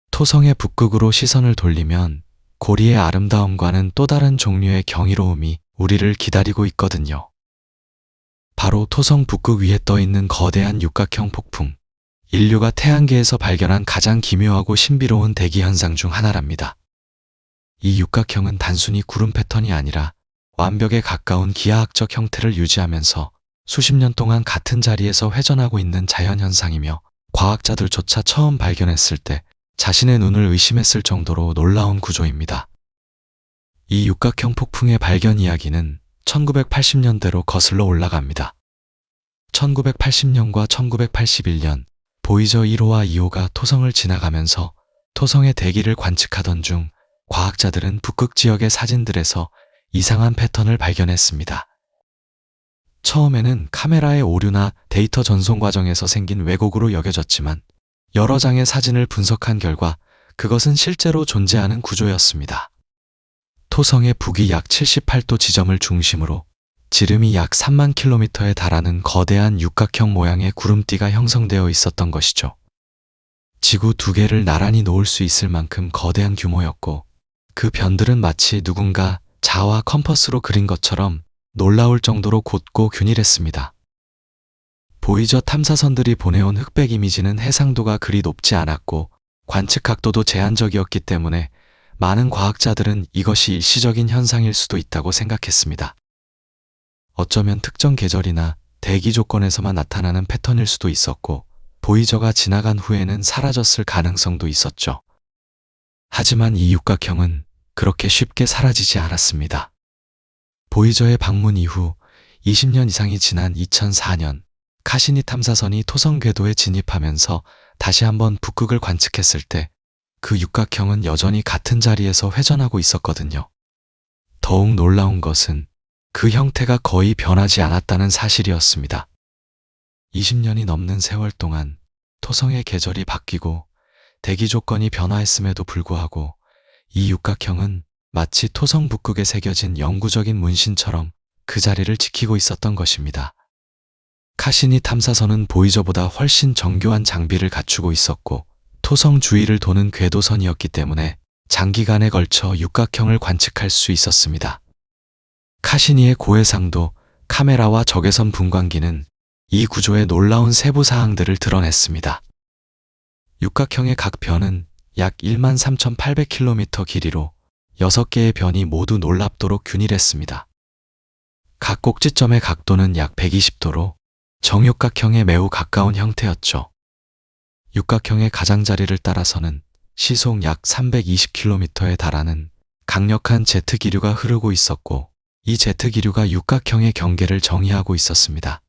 토성의 북극으로 시선을 돌리면 고리의 아름다움과는 또 다른 종류의 경이로움이 우리를 기다리고 있거든요. 바로 토성 북극 위에 떠 있는 거대한 육각형 폭풍, 인류가 태양계에서 발견한 가장 기묘하고 신비로운 대기 현상 중 하나랍니다. 이 육각형은 단순히 구름 패턴이 아니라 완벽에 가까운 기하학적 형태를 유지하면서 수십 년 동안 같은 자리에서 회전하고 있는 자연현상이며 과학자들조차 처음 발견했을 때 자신의 눈을 의심했을 정도로 놀라운 구조입니다. 이 육각형 폭풍의 발견 이야기는 1980년대로 거슬러 올라갑니다. 1980년과 1981년 보이저 1호와 2호가 토성을 지나가면서 토성의 대기를 관측하던 중 과학자들은 북극 지역의 사진들에서 이상한 패턴을 발견했습니다. 처음에는 카메라의 오류나 데이터 전송 과정에서 생긴 왜곡으로 여겨졌지만 여러 장의 사진을 분석한 결과 그것은 실제로 존재하는 구조였습니다. 토성의 북위 약 78도 지점을 중심으로 지름이 약 3만 킬로미터에 달하는 거대한 육각형 모양의 구름띠가 형성되어 있었던 것이죠. 지구 두 개를 나란히 놓을 수 있을 만큼 거대한 규모였고 그 변들은 마치 누군가 자와 컴퍼스로 그린 것처럼 놀라울 정도로 곧고 균일했습니다. 보이저 탐사선들이 보내온 흑백 이미지는 해상도가 그리 높지 않았고 관측 각도도 제한적이었기 때문에 많은 과학자들은 이것이 일시적인 현상일 수도 있다고 생각했습니다. 어쩌면 특정 계절이나 대기 조건에서만 나타나는 패턴일 수도 있었고 보이저가 지나간 후에는 사라졌을 가능성도 있었죠. 하지만 이 육각형은 그렇게 쉽게 사라지지 않았습니다. 보이저의 방문 이후 20년 이상이 지난 2004년 카시니 탐사선이 토성 궤도에 진입하면서 다시 한번 북극을 관측했을 때 그 육각형은 여전히 같은 자리에서 회전하고 있었거든요. 더욱 놀라운 것은 그 형태가 거의 변하지 않았다는 사실이었습니다. 20년이 넘는 세월 동안 토성의 계절이 바뀌고 대기 조건이 변화했음에도 불구하고 이 육각형은 마치 토성 북극에 새겨진 영구적인 문신처럼 그 자리를 지키고 있었던 것입니다. 카시니 탐사선은 보이저보다 훨씬 정교한 장비를 갖추고 있었고 토성 주위를 도는 궤도선이었기 때문에 장기간에 걸쳐 육각형을 관측할 수 있었습니다. 카시니의 고해상도, 카메라와 적외선 분광기는 이 구조의 놀라운 세부 사항들을 드러냈습니다. 육각형의 각 변은 약 13,800km 길이로 6개의 변이 모두 놀랍도록 균일했습니다. 각 꼭지점의 각도는 약 120도로 정육각형에 매우 가까운 형태였죠. 육각형의 가장자리를 따라서는 시속 약 320km에 달하는 강력한 제트 기류가 흐르고 있었고 이 제트 기류가 육각형의 경계를 정의하고 있었습니다.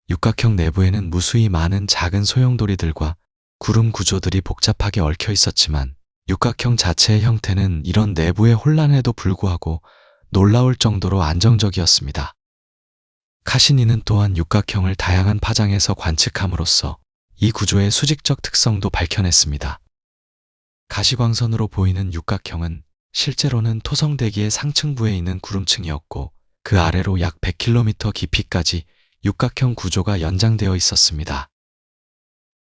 육각형 내부에는 무수히 많은 작은 소용돌이들과 구름 구조들이 복잡하게 얽혀 있었지만 육각형 자체의 형태는 이런 내부의 혼란에도 불구하고 놀라울 정도로 안정적이었습니다. 카시니는 또한 육각형을 다양한 파장에서 관측함으로써 이 구조의 수직적 특성도 밝혀냈습니다. 가시광선으로 보이는 육각형은 실제로는 토성 대기의 상층부에 있는 구름층이었고 그 아래로 약 100km 깊이까지 육각형 구조가 연장되어 있었습니다.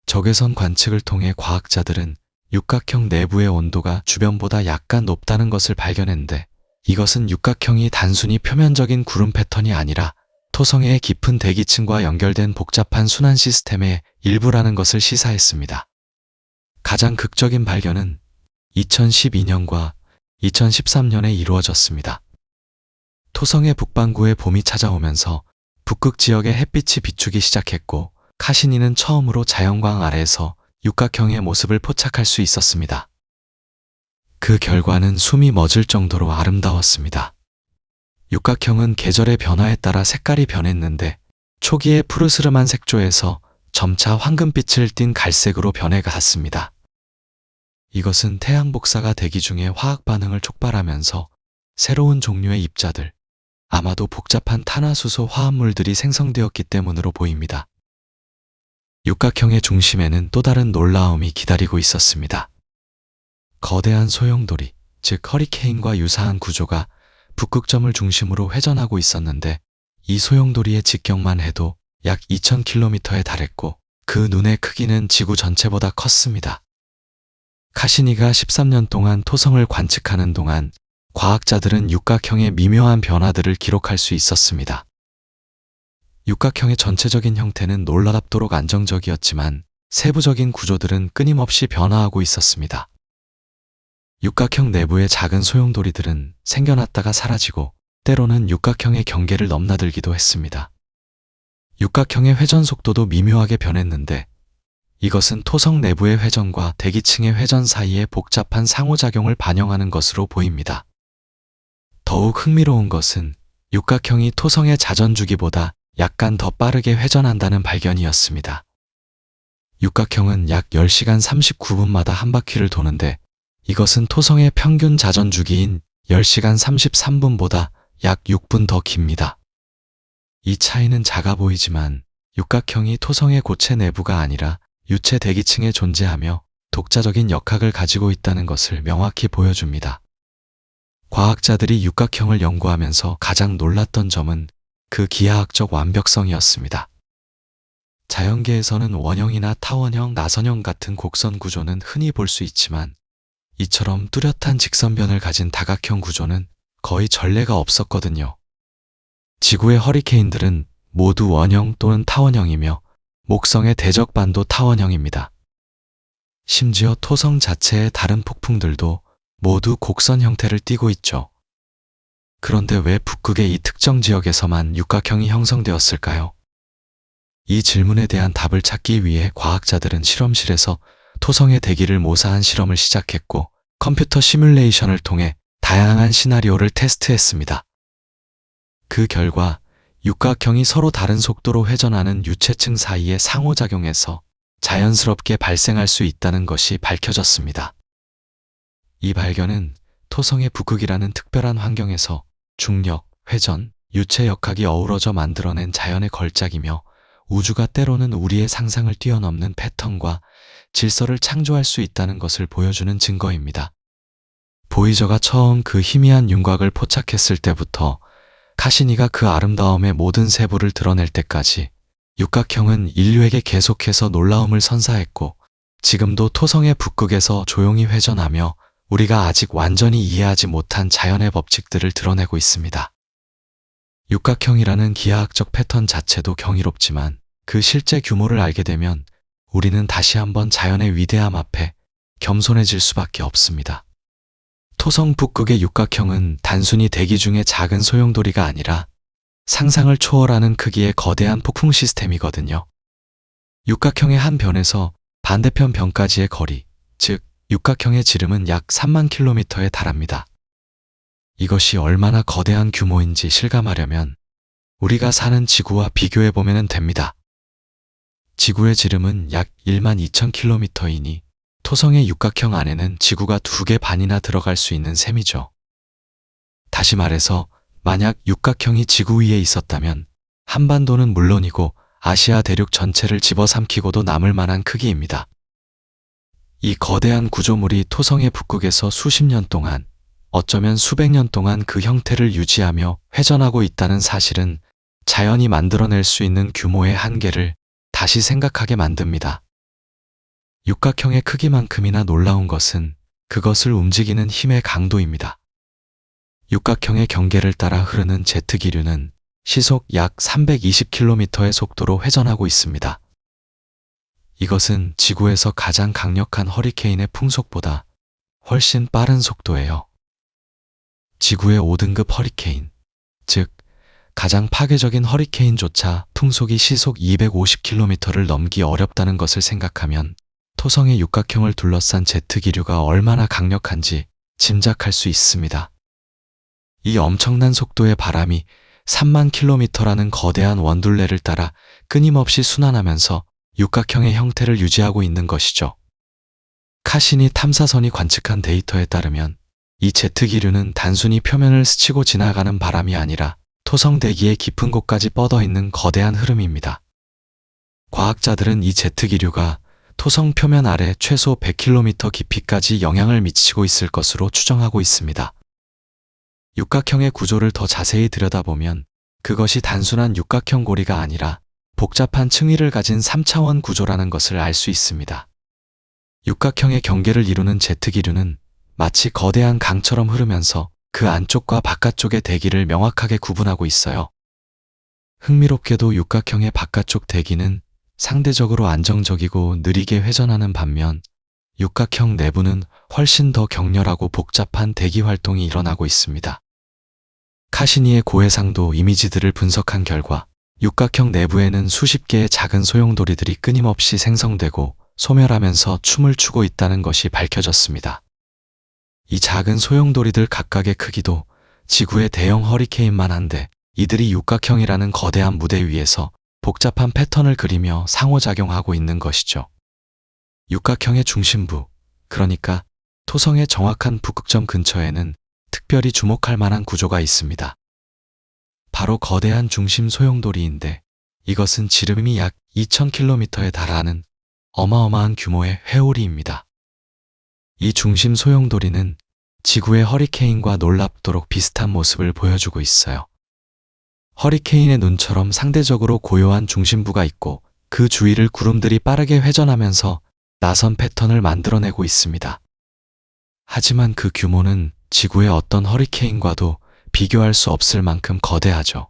적외선 관측을 통해 과학자들은 육각형 내부의 온도가 주변보다 약간 높다는 것을 발견했는데 이것은 육각형이 단순히 표면적인 구름 패턴이 아니라 토성의 깊은 대기층과 연결된 복잡한 순환 시스템의 일부라는 것을 시사했습니다. 가장 극적인 발견은 2012년과 2013년에 이루어졌습니다. 토성의 북반구에 봄이 찾아오면서 북극 지역의 햇빛이 비추기 시작했고 카시니는 처음으로 자연광 아래에서 육각형의 모습을 포착할 수 있었습니다. 그 결과는 숨이 멎을 정도로 아름다웠습니다. 육각형은 계절의 변화에 따라 색깔이 변했는데 초기에 푸르스름한 색조에서 점차 황금빛을 띤 갈색으로 변해갔습니다. 이것은 태양 복사가 대기 중에 화학 반응을 촉발하면서 새로운 종류의 입자들, 아마도 복잡한 탄화수소 화합물들이 생성되었기 때문으로 보입니다. 육각형의 중심에는 또 다른 놀라움이 기다리고 있었습니다. 거대한 소용돌이, 즉 허리케인과 유사한 구조가 북극점을 중심으로 회전하고 있었는데 이 소용돌이의 직경만 해도 약 2000km에 달했고 그 눈의 크기는 지구 전체보다 컸습니다. 카시니가 13년 동안 토성을 관측하는 동안 과학자들은 육각형의 미묘한 변화들을 기록할 수 있었습니다. 육각형의 전체적인 형태는 놀랍도록 안정적이었지만 세부적인 구조들은 끊임없이 변화하고 있었습니다. 육각형 내부의 작은 소용돌이들은 생겨났다가 사라지고 때로는 육각형의 경계를 넘나들기도 했습니다. 육각형의 회전 속도도 미묘하게 변했는데 이것은 토성 내부의 회전과 대기층의 회전 사이의 복잡한 상호작용을 반영하는 것으로 보입니다. 더욱 흥미로운 것은 육각형이 토성의 자전주기보다 약간 더 빠르게 회전한다는 발견이었습니다. 육각형은 약 10시간 39분마다 한 바퀴를 도는데 이것은 토성의 평균 자전주기인 10시간 33분보다 약 6분 더 깁니다. 이 차이는 작아 보이지만 육각형이 토성의 고체 내부가 아니라 유체 대기층에 존재하며 독자적인 역학을 가지고 있다는 것을 명확히 보여줍니다. 과학자들이 육각형을 연구하면서 가장 놀랐던 점은 그 기하학적 완벽성이었습니다. 자연계에서는 원형이나 타원형, 나선형 같은 곡선 구조는 흔히 볼 수 있지만 이처럼 뚜렷한 직선변을 가진 다각형 구조는 거의 전례가 없었거든요. 지구의 허리케인들은 모두 원형 또는 타원형이며 목성의 대적반도 타원형입니다. 심지어 토성 자체의 다른 폭풍들도 모두 곡선 형태를 띠고 있죠. 그런데 왜 북극의 이 특정 지역에서만 육각형이 형성되었을까요? 이 질문에 대한 답을 찾기 위해 과학자들은 실험실에서 토성의 대기를 모사한 실험을 시작했고 컴퓨터 시뮬레이션을 통해 다양한 시나리오를 테스트했습니다. 그 결과 육각형이 서로 다른 속도로 회전하는 유체층 사이의 상호작용에서 자연스럽게 발생할 수 있다는 것이 밝혀졌습니다. 이 발견은 토성의 북극이라는 특별한 환경에서 중력, 회전, 유체 역학이 어우러져 만들어낸 자연의 걸작이며 우주가 때로는 우리의 상상을 뛰어넘는 패턴과 질서를 창조할 수 있다는 것을 보여주는 증거입니다. 보이저가 처음 그 희미한 윤곽을 포착했을 때부터 카시니가 그 아름다움의 모든 세부를 드러낼 때까지 육각형은 인류에게 계속해서 놀라움을 선사했고, 지금도 토성의 북극에서 조용히 회전하며 우리가 아직 완전히 이해하지 못한 자연의 법칙들을 드러내고 있습니다. 육각형이라는 기하학적 패턴 자체도 경이롭지만 그 실제 규모를 알게 되면 우리는 다시 한번 자연의 위대함 앞에 겸손해질 수밖에 없습니다. 토성 북극의 육각형은 단순히 대기 중의 작은 소용돌이가 아니라 상상을 초월하는 크기의 거대한 폭풍 시스템이거든요. 육각형의 한 변에서 반대편 변까지의 거리, 즉 육각형의 지름은 약 3만 킬로미터에 달합니다. 이것이 얼마나 거대한 규모인지 실감하려면 우리가 사는 지구와 비교해보면 됩니다. 지구의 지름은 약 1만 2천 킬로미터이니 토성의 육각형 안에는 지구가 2개 반이나 들어갈 수 있는 셈이죠. 다시 말해서 만약 육각형이 지구 위에 있었다면 한반도는 물론이고 아시아 대륙 전체를 집어삼키고도 남을 만한 크기입니다. 이 거대한 구조물이 토성의 북극에서 수십 년 동안, 어쩌면 수백 년 동안 그 형태를 유지하며 회전하고 있다는 사실은 자연이 만들어낼 수 있는 규모의 한계를 다시 생각하게 만듭니다. 육각형의 크기만큼이나 놀라운 것은 그것을 움직이는 힘의 강도입니다. 육각형의 경계를 따라 흐르는 제트기류는 시속 약 320km의 속도로 회전하고 있습니다. 이것은 지구에서 가장 강력한 허리케인의 풍속보다 훨씬 빠른 속도예요. 지구의 5등급 허리케인, 즉 가장 파괴적인 허리케인조차 풍속이 시속 250km를 넘기 어렵다는 것을 생각하면 토성의 육각형을 둘러싼 제트기류가 얼마나 강력한지 짐작할 수 있습니다. 이 엄청난 속도의 바람이 3만 킬로미터라는 거대한 원둘레를 따라 끊임없이 순환하면서 육각형의 형태를 유지하고 있는 것이죠. 카시니 탐사선이 관측한 데이터에 따르면 이 제트기류는 단순히 표면을 스치고 지나가는 바람이 아니라 토성 대기의 깊은 곳까지 뻗어 있는 거대한 흐름입니다. 과학자들은 이 제트기류가 토성 표면 아래 최소 100km 깊이까지 영향을 미치고 있을 것으로 추정하고 있습니다. 육각형의 구조를 더 자세히 들여다보면 그것이 단순한 육각형 고리가 아니라 복잡한 층위를 가진 3차원 구조라는 것을 알 수 있습니다. 육각형의 경계를 이루는 제트기류는 마치 거대한 강처럼 흐르면서 그 안쪽과 바깥쪽의 대기를 명확하게 구분하고 있어요. 흥미롭게도 육각형의 바깥쪽 대기는 상대적으로 안정적이고 느리게 회전하는 반면 육각형 내부는 훨씬 더 격렬하고 복잡한 대기 활동이 일어나고 있습니다. 카시니의 고해상도 이미지들을 분석한 결과 육각형 내부에는 수십 개의 작은 소용돌이들이 끊임없이 생성되고 소멸하면서 춤을 추고 있다는 것이 밝혀졌습니다. 이 작은 소용돌이들 각각의 크기도 지구의 대형 허리케인만 한데 이들이 육각형이라는 거대한 무대 위에서 복잡한 패턴을 그리며 상호작용하고 있는 것이죠. 육각형의 중심부, 그러니까 토성의 정확한 북극점 근처에는 특별히 주목할 만한 구조가 있습니다. 바로 거대한 중심 소용돌이인데 이것은 지름이 약 2000km에 달하는 어마어마한 규모의 회오리입니다. 이 중심 소용돌이는 지구의 허리케인과 놀랍도록 비슷한 모습을 보여주고 있어요. 허리케인의 눈처럼 상대적으로 고요한 중심부가 있고 그 주위를 구름들이 빠르게 회전하면서 나선 패턴을 만들어내고 있습니다. 하지만 그 규모는 지구의 어떤 허리케인과도 비교할 수 없을 만큼 거대하죠.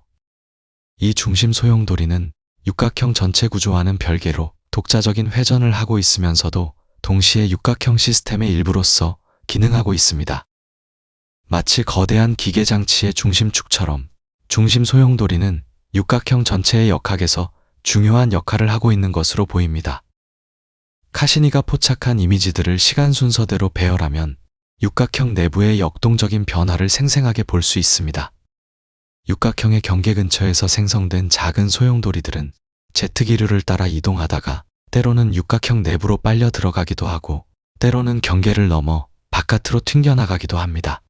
이 중심 소용돌이는 육각형 전체 구조와는 별개로 독자적인 회전을 하고 있으면서도 동시에 육각형 시스템의 일부로서 기능하고 있습니다. 마치 거대한 기계장치의 중심축처럼 중심 소용돌이는 육각형 전체의 역학에서 중요한 역할을 하고 있는 것으로 보입니다. 카시니가 포착한 이미지들을 시간 순서대로 배열하면 육각형 내부의 역동적인 변화를 생생하게 볼 수 있습니다. 육각형의 경계 근처에서 생성된 작은 소용돌이들은 제트기류를 따라 이동하다가 때로는 육각형 내부로 빨려 들어가기도 하고 때로는 경계를 넘어 바깥으로 튕겨나가기도 합니다.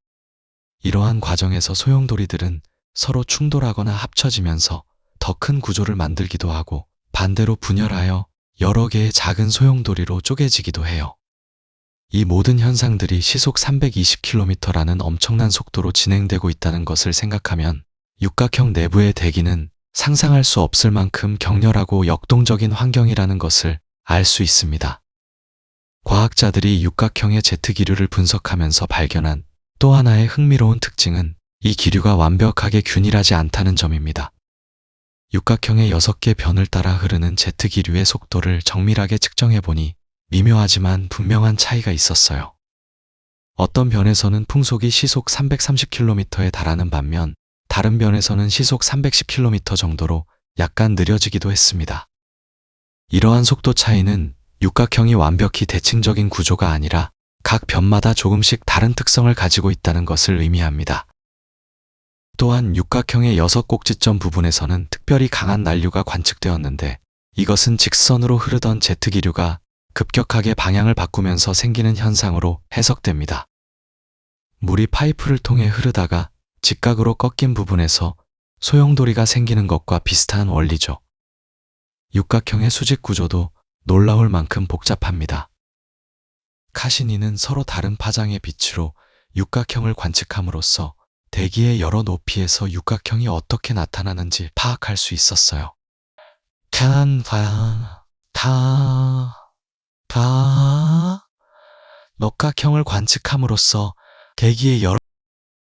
이러한 과정에서 소용돌이들은 서로 충돌하거나 합쳐지면서 더 큰 구조를 만들기도 하고 반대로 분열하여 여러 개의 작은 소용돌이로 쪼개지기도 해요. 이 모든 현상들이 시속 320km라는 엄청난 속도로 진행되고 있다는 것을 생각하면 육각형 내부의 대기는 상상할 수 없을 만큼 격렬하고 역동적인 환경이라는 것을 알 수 있습니다. 과학자들이 육각형의 제트 기류를 분석하면서 발견한 또 하나의 흥미로운 특징은 이 기류가 완벽하게 균일하지 않다는 점입니다. 육각형의 6개 변을 따라 흐르는 제트 기류의 속도를 정밀하게 측정해 보니 미묘하지만 분명한 차이가 있었어요. 어떤 변에서는 풍속이 시속 330km에 달하는 반면 다른 변에서는 시속 310km 정도로 약간 느려지기도 했습니다. 이러한 속도 차이는 육각형이 완벽히 대칭적인 구조가 아니라 각 변마다 조금씩 다른 특성을 가지고 있다는 것을 의미합니다. 또한 육각형의 6꼭지점 부분에서는 특별히 강한 난류가 관측되었는데 이것은 직선으로 흐르던 제트 기류가 급격하게 방향을 바꾸면서 생기는 현상으로 해석됩니다. 물이 파이프를 통해 흐르다가 직각으로 꺾인 부분에서 소용돌이가 생기는 것과 비슷한 원리죠. 육각형의 수직 구조도 놀라울 만큼 복잡합니다. 카시니는 서로 다른 파장의 빛으로 육각형을 관측함으로써 대기의 여러 높이에서 육각형이 어떻게 나타나는지 파악할 수 있었어요. 역각형을 관측함으로써 대기의 여러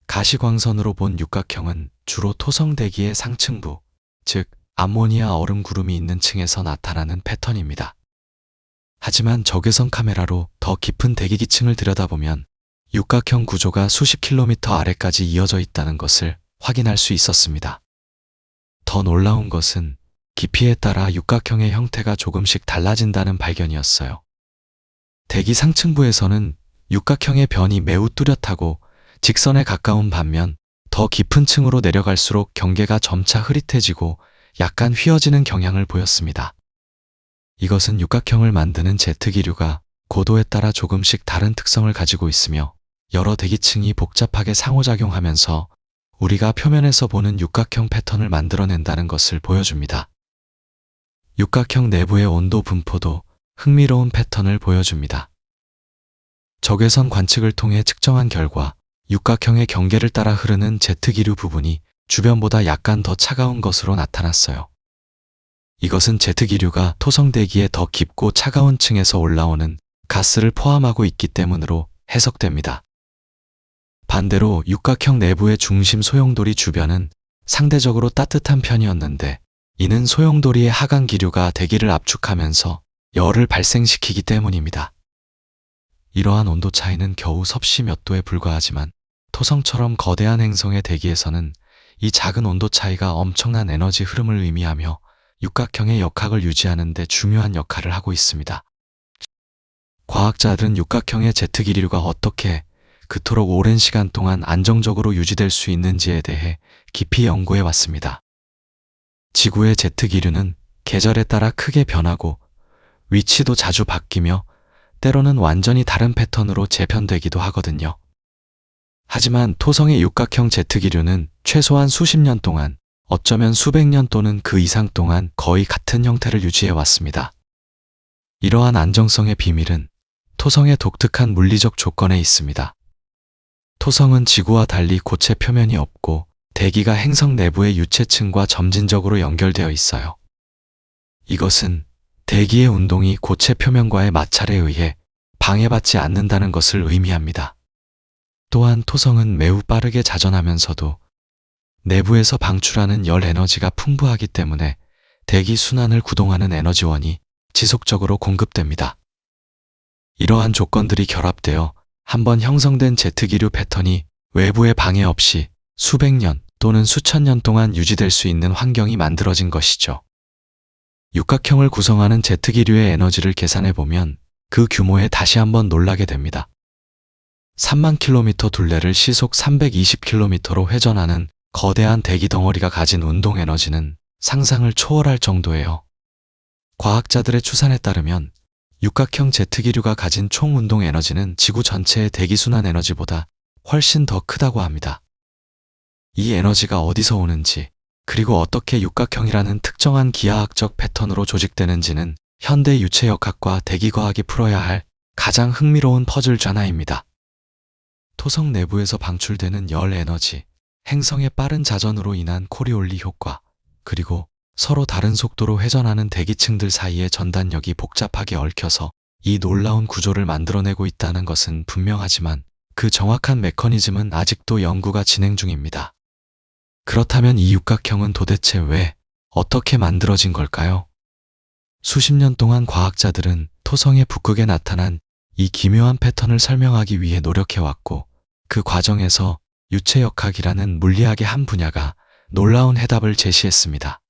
가시광선으로 본 육각형은 주로 토성 대기의 상층부, 즉 암모니아 얼음 구름이 있는 층에서 나타나는 패턴입니다. 하지만 적외선 카메라로 더 깊은 대기기층을 들여다보면 육각형 구조가 수십 킬로미터 아래까지 이어져 있다는 것을 확인할 수 있었습니다. 더 놀라운 것은 깊이에 따라 육각형의 형태가 조금씩 달라진다는 발견이었어요. 대기 상층부에서는 육각형의 변이 매우 뚜렷하고 직선에 가까운 반면 더 깊은 층으로 내려갈수록 경계가 점차 흐릿해지고 약간 휘어지는 경향을 보였습니다. 이것은 육각형을 만드는 제트 기류가 고도에 따라 조금씩 다른 특성을 가지고 있으며 여러 대기층이 복잡하게 상호작용하면서 우리가 표면에서 보는 육각형 패턴을 만들어낸다는 것을 보여줍니다. 육각형 내부의 온도 분포도 흥미로운 패턴을 보여줍니다. 적외선 관측을 통해 측정한 결과 육각형의 경계를 따라 흐르는 제트 기류 부분이 주변보다 약간 더 차가운 것으로 나타났어요. 이것은 제트 기류가 토성 대기의 더 깊고 차가운 층에서 올라오는 가스를 포함하고 있기 때문으로 해석됩니다. 반대로 육각형 내부의 중심 소용돌이 주변은 상대적으로 따뜻한 편이었는데 이는 소용돌이의 하강 기류가 대기를 압축하면서 열을 발생시키기 때문입니다. 이러한 온도 차이는 겨우 섭씨 몇 도에 불과하지만 토성처럼 거대한 행성의 대기에서는 이 작은 온도 차이가 엄청난 에너지 흐름을 의미하며 육각형의 역학을 유지하는 데 중요한 역할을 하고 있습니다. 과학자들은 육각형의 제트 기류가 어떻게 그토록 오랜 시간 동안 안정적으로 유지될 수 있는지에 대해 깊이 연구해 왔습니다. 지구의 제트 기류는 계절에 따라 크게 변하고 위치도 자주 바뀌며 때로는 완전히 다른 패턴으로 재편되기도 하거든요. 하지만 토성의 육각형 제트 기류는 최소한 수십 년 동안, 어쩌면 수백 년 또는 그 이상 동안 거의 같은 형태를 유지해 왔습니다. 이러한 안정성의 비밀은 토성의 독특한 물리적 조건에 있습니다. 토성은 지구와 달리 고체 표면이 없고 대기가 행성 내부의 유체층과 점진적으로 연결되어 있어요. 이것은 대기의 운동이 고체 표면과의 마찰에 의해 방해받지 않는다는 것을 의미합니다. 또한 토성은 매우 빠르게 자전하면서도 내부에서 방출하는 열 에너지가 풍부하기 때문에 대기 순환을 구동하는 에너지원이 지속적으로 공급됩니다. 이러한 조건들이 결합되어 한번 형성된 제트 기류 패턴이 외부의 방해 없이 수백 년 또는 수천 년 동안 유지될 수 있는 환경이 만들어진 것이죠. 육각형을 구성하는 제트 기류의 에너지를 계산해 보면 그 규모에 다시 한번 놀라게 됩니다. 3만 킬로미터 둘레를 시속 320km로 회전하는 거대한 대기 덩어리가 가진 운동 에너지는 상상을 초월할 정도예요. 과학자들의 추산에 따르면 육각형 제트 기류가 가진 총 운동 에너지는 지구 전체의 대기 순환 에너지보다 훨씬 더 크다고 합니다. 이 에너지가 어디서 오는지, 그리고 어떻게 육각형이라는 특정한 기하학적 패턴으로 조직되는지는 현대 유체역학과 대기과학이 풀어야 할 가장 흥미로운 퍼즐 중 하나입니다. 토성 내부에서 방출되는 열 에너지, 행성의 빠른 자전으로 인한 코리올리 효과, 그리고 서로 다른 속도로 회전하는 대기층들 사이의 전단력이 복잡하게 얽혀서 이 놀라운 구조를 만들어내고 있다는 것은 분명하지만 그 정확한 메커니즘은 아직도 연구가 진행 중입니다. 그렇다면 이 육각형은 도대체 왜, 어떻게 만들어진 걸까요? 수십 년 동안 과학자들은 토성의 북극에 나타난 이 기묘한 패턴을 설명하기 위해 노력해왔고, 그 과정에서 유체역학이라는 물리학의 한 분야가 놀라운 해답을 제시했습니다.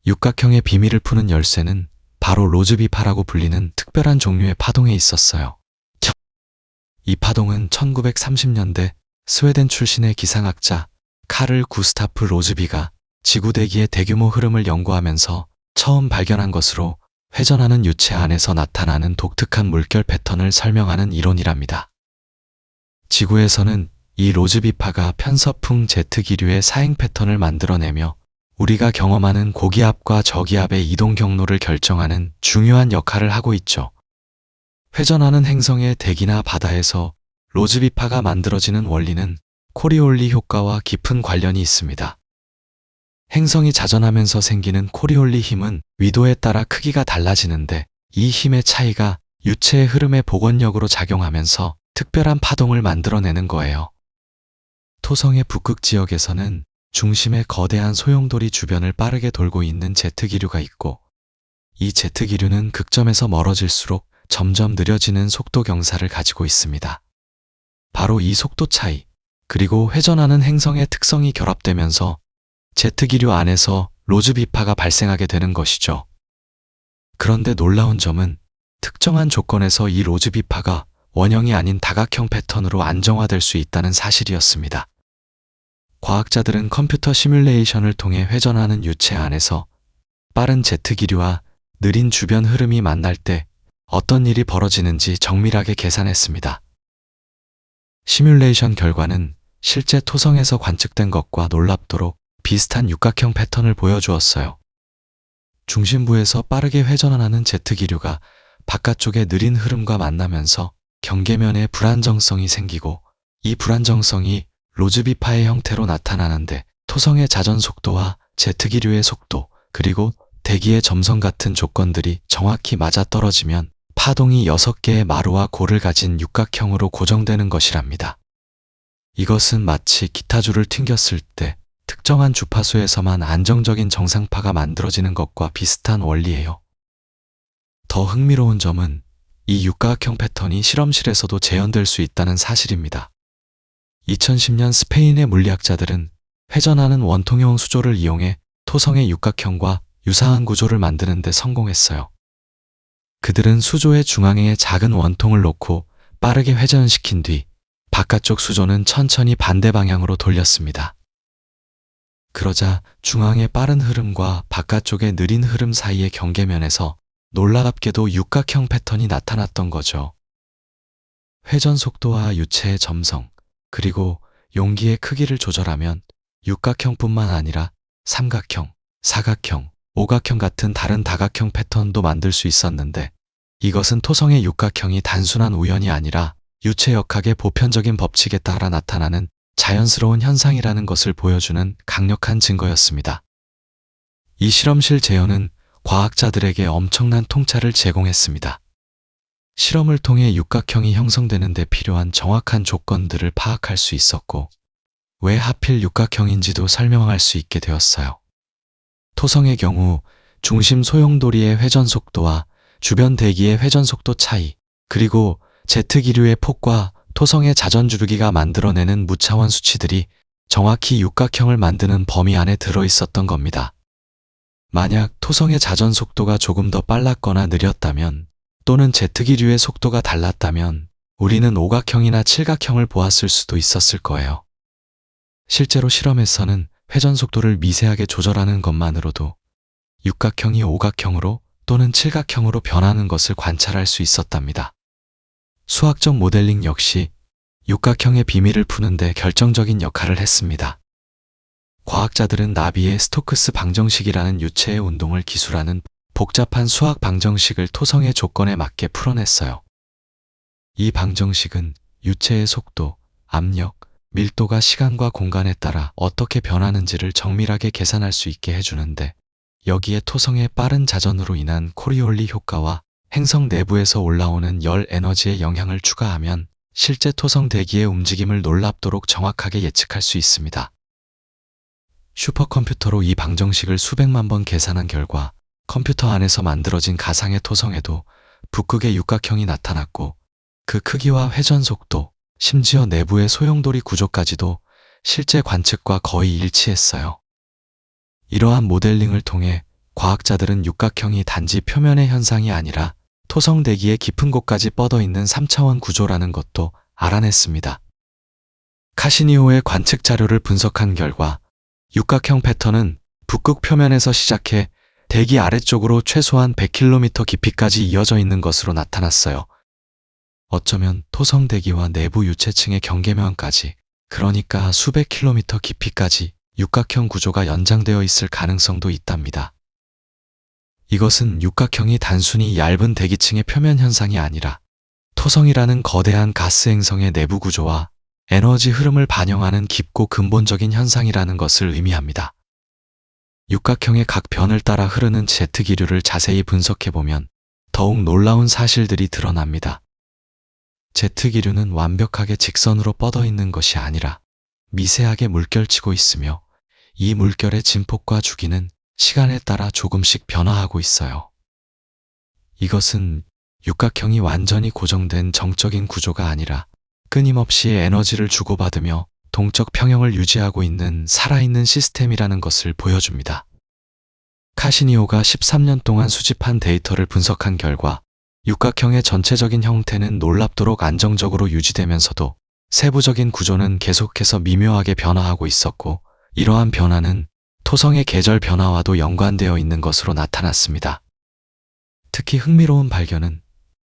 육각형의 비밀을 푸는 열쇠는 바로 로즈비파라고 불리는 특별한 종류의 파동에 있었어요. 이 파동은 1930년대 스웨덴 출신의 기상학자 카를 구스타프 로즈비가 지구대기의 대규모 흐름을 연구하면서 처음 발견한 것으로 회전하는 유체 안에서 나타나는 독특한 물결 패턴을 설명하는 이론이랍니다. 지구에서는 이 로즈비파가 편서풍 제트 기류의 사행 패턴을 만들어내며 우리가 경험하는 고기압과 저기압의 이동 경로를 결정하는 중요한 역할을 하고 있죠. 회전하는 행성의 대기나 바다에서 로즈비파가 만들어지는 원리는 코리올리 효과와 깊은 관련이 있습니다. 행성이 자전하면서 생기는 코리올리 힘은 위도에 따라 크기가 달라지는데 이 힘의 차이가 유체의 흐름의 복원력으로 작용하면서 특별한 파동을 만들어내는 거예요. 토성의 북극 지역에서는 중심에 거대한 소용돌이 주변을 빠르게 돌고 있는 제트 기류가 있고, 이 제트 기류는 극점에서 멀어질수록 점점 느려지는 속도 경사를 가지고 있습니다. 바로 이 속도 차이, 그리고 회전하는 행성의 특성이 결합되면서 제트 기류 안에서 로즈비파가 발생하게 되는 것이죠. 그런데 놀라운 점은 특정한 조건에서 이 로즈비파가 원형이 아닌 다각형 패턴으로 안정화될 수 있다는 사실이었습니다. 과학자들은 컴퓨터 시뮬레이션을 통해 회전하는 유체 안에서 빠른 제트 기류와 느린 주변 흐름이 만날 때 어떤 일이 벌어지는지 정밀하게 계산했습니다. 시뮬레이션 결과는 실제 토성에서 관측된 것과 놀랍도록 비슷한 육각형 패턴을 보여주었어요. 중심부에서 빠르게 회전하는 제트 기류가 바깥쪽의 느린 흐름과 만나면서 경계면에 불안정성이 생기고, 이 불안정성이 로즈비파의 형태로 나타나는데 토성의 자전 속도와 제트 기류의 속도, 그리고 대기의 점성 같은 조건들이 정확히 맞아떨어지면 파동이 6개의 마루와 골을 가진 육각형으로 고정되는 것이랍니다. 이것은 마치 기타줄을 튕겼을 때 특정한 주파수에서만 안정적인 정상파가 만들어지는 것과 비슷한 원리예요. 더 흥미로운 점은 이 육각형 패턴이 실험실에서도 재현될 수 있다는 사실입니다. 2010년 스페인의 물리학자들은 회전하는 원통형 수조를 이용해 토성의 육각형과 유사한 구조를 만드는 데 성공했어요. 그들은 수조의 중앙에 작은 원통을 놓고 빠르게 회전시킨 뒤 바깥쪽 수조는 천천히 반대 방향으로 돌렸습니다. 그러자 중앙의 빠른 흐름과 바깥쪽의 느린 흐름 사이의 경계면에서 놀랍게도 육각형 패턴이 나타났던 거죠. 회전 속도와 유체의 점성, 그리고 용기의 크기를 조절하면 육각형뿐만 아니라 삼각형, 사각형, 오각형 같은 다른 다각형 패턴도 만들 수 있었는데, 이것은 토성의 육각형이 단순한 우연이 아니라 유체역학의 보편적인 법칙에 따라 나타나는 자연스러운 현상이라는 것을 보여주는 강력한 증거였습니다. 이 실험실 재현은 과학자들에게 엄청난 통찰을 제공했습니다. 실험을 통해 육각형이 형성되는 데 필요한 정확한 조건들을 파악할 수 있었고, 왜 하필 육각형인지도 설명할 수 있게 되었어요. 토성의 경우 중심 소용돌이의 회전 속도와 주변 대기의 회전 속도 차이, 그리고 제트 기류의 폭과 토성의 자전 주르기가 만들어내는 무차원 수치들이 정확히 육각형을 만드는 범위 안에 들어 있었던 겁니다. 만약 토성의 자전 속도가 조금 더 빨랐거나 느렸다면, 또는 제트 기류의 속도가 달랐다면 우리는 오각형이나 칠각형을 보았을 수도 있었을 거예요. 실제로 실험에서는 회전 속도를 미세하게 조절하는 것만으로도 육각형이 오각형으로 또는 칠각형으로 변하는 것을 관찰할 수 있었답니다. 수학적 모델링 역시 육각형의 비밀을 푸는 데 결정적인 역할을 했습니다. 과학자들은 나비의 스토크스 방정식이라는 유체의 운동을 기술하는 복잡한 수학 방정식을 토성의 조건에 맞게 풀어냈어요. 이 방정식은 유체의 속도, 압력, 밀도가 시간과 공간에 따라 어떻게 변하는지를 정밀하게 계산할 수 있게 해주는데, 여기에 토성의 빠른 자전으로 인한 코리올리 효과와 행성 내부에서 올라오는 열 에너지의 영향을 추가하면 실제 토성 대기의 움직임을 놀랍도록 정확하게 예측할 수 있습니다. 슈퍼컴퓨터로 이 방정식을 수백만 번 계산한 결과 컴퓨터 안에서 만들어진 가상의 토성에도 북극의 육각형이 나타났고, 그 크기와 회전 속도, 심지어 내부의 소용돌이 구조까지도 실제 관측과 거의 일치했어요. 이러한 모델링을 통해 과학자들은 육각형이 단지 표면의 현상이 아니라 토성 대기의 깊은 곳까지 뻗어 있는 3차원 구조라는 것도 알아냈습니다. 카시니오의 관측 자료를 분석한 결과 육각형 패턴은 북극 표면에서 시작해 대기 아래쪽으로 최소한 100km 깊이까지 이어져 있는 것으로 나타났어요. 어쩌면 토성 대기와 내부 유체층의 경계면까지, 그러니까 수백 킬로미터 깊이까지 육각형 구조가 연장되어 있을 가능성도 있답니다. 이것은 육각형이 단순히 얇은 대기층의 표면 현상이 아니라 토성이라는 거대한 가스 행성의 내부 구조와 에너지 흐름을 반영하는 깊고 근본적인 현상이라는 것을 의미합니다. 육각형의 각 변을 따라 흐르는 제트 기류를 자세히 분석해보면 더욱 놀라운 사실들이 드러납니다. 제트 기류는 완벽하게 직선으로 뻗어 있는 것이 아니라 미세하게 물결치고 있으며, 이 물결의 진폭과 주기는 시간에 따라 조금씩 변화하고 있어요. 이것은 육각형이 완전히 고정된 정적인 구조가 아니라 끊임없이 에너지를 주고받으며 동적 평형을 유지하고 있는 살아있는 시스템이라는 것을 보여줍니다. 카시니오가 13년 동안 수집한 데이터를 분석한 결과 육각형의 전체적인 형태는 놀랍도록 안정적으로 유지되면서도 세부적인 구조는 계속해서 미묘하게 변화하고 있었고, 이러한 변화는 토성의 계절 변화와도 연관되어 있는 것으로 나타났습니다. 특히 흥미로운 발견은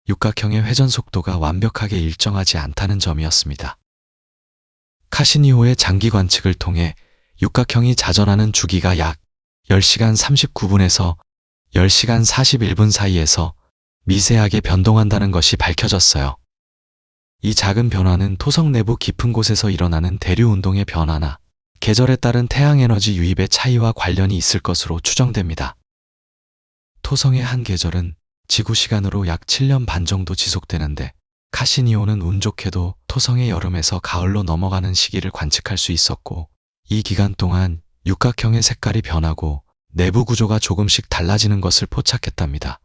육각형의 회전 속도가 완벽하게 일정하지 않다는 점이었습니다. 카시니오의 장기 관측을 통해 육각형이 자전하는 주기가 약 10시간 39분에서 10시간 41분 사이에서 미세하게 변동한다는 것이 밝혀졌어요. 이 작은 변화는 토성 내부 깊은 곳에서 일어나는 대류 운동의 변화나 계절에 따른 태양 에너지 유입의 차이와 관련이 있을 것으로 추정됩니다. 토성의 한 계절은 지구 시간으로 약 7년 반 정도 지속되는데, 카시니오는 운 좋게도 토성의 여름에서 가을로 넘어가는 시기를 관측할 수 있었고, 이 기간 동안 육각형의 색깔이 변하고 내부 구조가 조금씩 달라지는 것을 포착했답니다.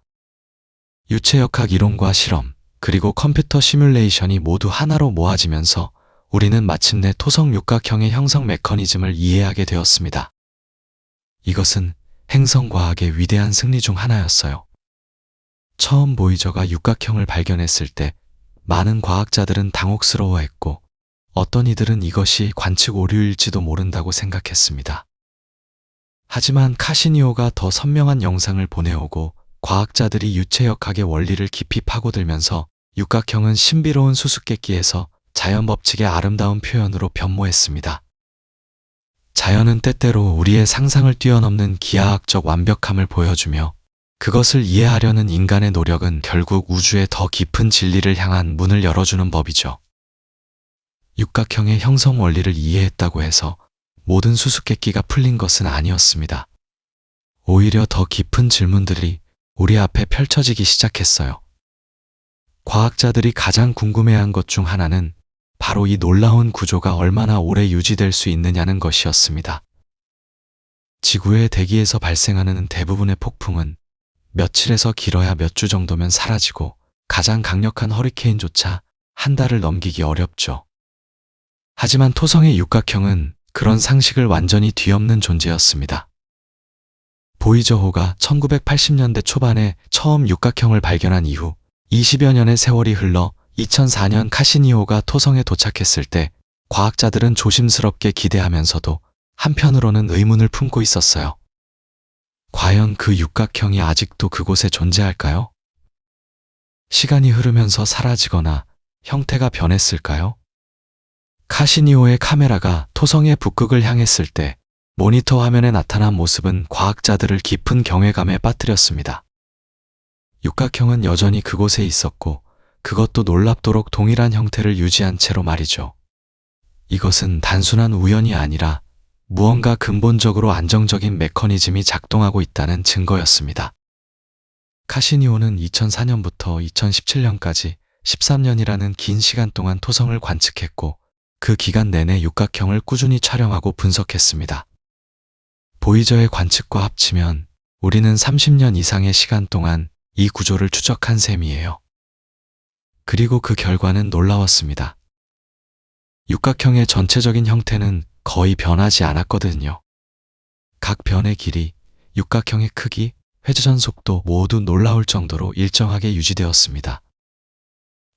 유체역학 이론과 실험, 그리고 컴퓨터 시뮬레이션이 모두 하나로 모아지면서 우리는 마침내 토성 육각형의 형성 메커니즘을 이해하게 되었습니다. 이것은 행성과학의 위대한 승리 중 하나였어요. 처음 보이저가 육각형을 발견했을 때 많은 과학자들은 당혹스러워했고, 어떤 이들은 이것이 관측 오류일지도 모른다고 생각했습니다. 하지만 카시니오가 더 선명한 영상을 보내오고 과학자들이 유체역학의 원리를 깊이 파고들면서 육각형은 신비로운 수수께끼에서 자연 법칙의 아름다운 표현으로 변모했습니다. 자연은 때때로 우리의 상상을 뛰어넘는 기하학적 완벽함을 보여주며, 그것을 이해하려는 인간의 노력은 결국 우주의 더 깊은 진리를 향한 문을 열어주는 법이죠. 육각형의 형성 원리를 이해했다고 해서 모든 수수께끼가 풀린 것은 아니었습니다. 오히려 더 깊은 질문들이 우리 앞에 펼쳐지기 시작했어요. 과학자들이 가장 궁금해한 것 중 하나는 바로 이 놀라운 구조가 얼마나 오래 유지될 수 있느냐는 것이었습니다. 지구의 대기에서 발생하는 대부분의 폭풍은 며칠에서 길어야 몇 주 정도면 사라지고, 가장 강력한 허리케인조차 한 달을 넘기기 어렵죠. 하지만 토성의 육각형은 그런 상식을 완전히 뒤엎는 존재였습니다. 보이저호가 1980년대 초반에 처음 육각형을 발견한 이후 20여 년의 세월이 흘러 2004년 카시니오가 토성에 도착했을 때 과학자들은 조심스럽게 기대하면서도 한편으로는 의문을 품고 있었어요. 과연 그 육각형이 아직도 그곳에 존재할까요? 시간이 흐르면서 사라지거나 형태가 변했을까요? 카시니오의 카메라가 토성의 북극을 향했을 때 모니터 화면에 나타난 모습은 과학자들을 깊은 경외감에 빠뜨렸습니다. 육각형은 여전히 그곳에 있었고 그것도 놀랍도록 동일한 형태를 유지한 채로 말이죠. 이것은 단순한 우연이 아니라 무언가 근본적으로 안정적인 메커니즘이 작동하고 있다는 증거였습니다. 카시니오는 2004년부터 2017년까지 13년이라는 긴 시간 동안 토성을 관측했고 그 기간 내내 육각형을 꾸준히 촬영하고 분석했습니다. 보이저의 관측과 합치면 우리는 30년 이상의 시간 동안 이 구조를 추적한 셈이에요. 그리고 그 결과는 놀라웠습니다. 육각형의 전체적인 형태는 거의 변하지 않았거든요. 각 변의 길이, 육각형의 크기, 회전 속도 모두 놀라울 정도로 일정하게 유지되었습니다.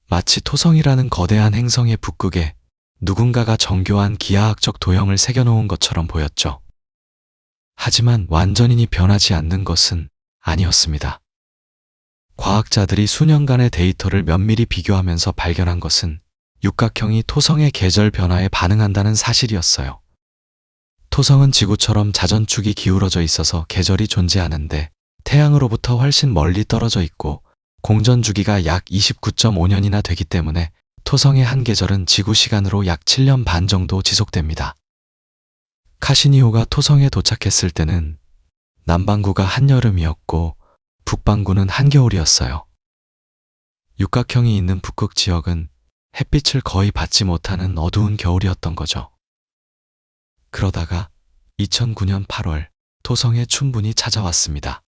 마치 토성이라는 거대한 행성의 북극에 누군가가 정교한 기하학적 도형을 새겨놓은 것처럼 보였죠. 하지만 완전히 변하지 않는 것은 아니었습니다. 과학자들이 수년간의 데이터를 면밀히 비교하면서 발견한 것은 육각형이 토성의 계절 변화에 반응한다는 사실이었어요. 토성은 지구처럼 자전축이 기울어져 있어서 계절이 존재하는데 태양으로부터 훨씬 멀리 떨어져 있고 공전 주기가 약 29.5년이나 되기 때문에 토성의 한 계절은 지구 시간으로 약 7년 반 정도 지속됩니다. 카시니오가 토성에 도착했을 때는 남반구가 한여름이었고 북반구는 한겨울이었어요. 육각형이 있는 북극 지역은 햇빛을 거의 받지 못하는 어두운 겨울이었던 거죠. 그러다가 2009년 8월 토성에 춘분이 찾아왔습니다.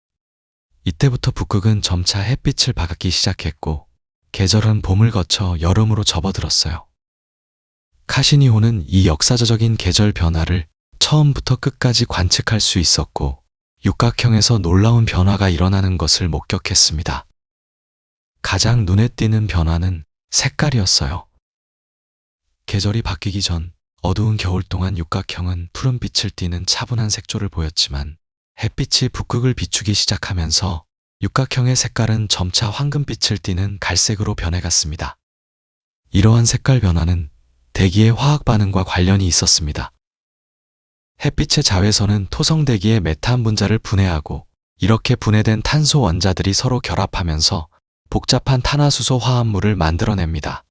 이때부터 북극은 점차 햇빛을 받기 시작했고 계절은 봄을 거쳐 여름으로 접어들었어요. 카시니오는 이 역사적인 계절 변화를 처음부터 끝까지 관측할 수 있었고 육각형에서 놀라운 변화가 일어나는 것을 목격했습니다. 가장 눈에 띄는 변화는 색깔이었어요. 계절이 바뀌기 전 어두운 겨울 동안 육각형은 푸른빛을 띠는 차분한 색조를 보였지만 햇빛이 북극을 비추기 시작하면서 육각형의 색깔은 점차 황금빛을 띠는 갈색으로 변해갔습니다. 이러한 색깔 변화는 대기의 화학 반응과 관련이 있었습니다. 햇빛의 자외선은 토성 대기의 메탄 분자를 분해하고 이렇게 분해된 탄소 원자들이 서로 결합하면서 복잡한 탄화수소 화합물을 만들어냅니다.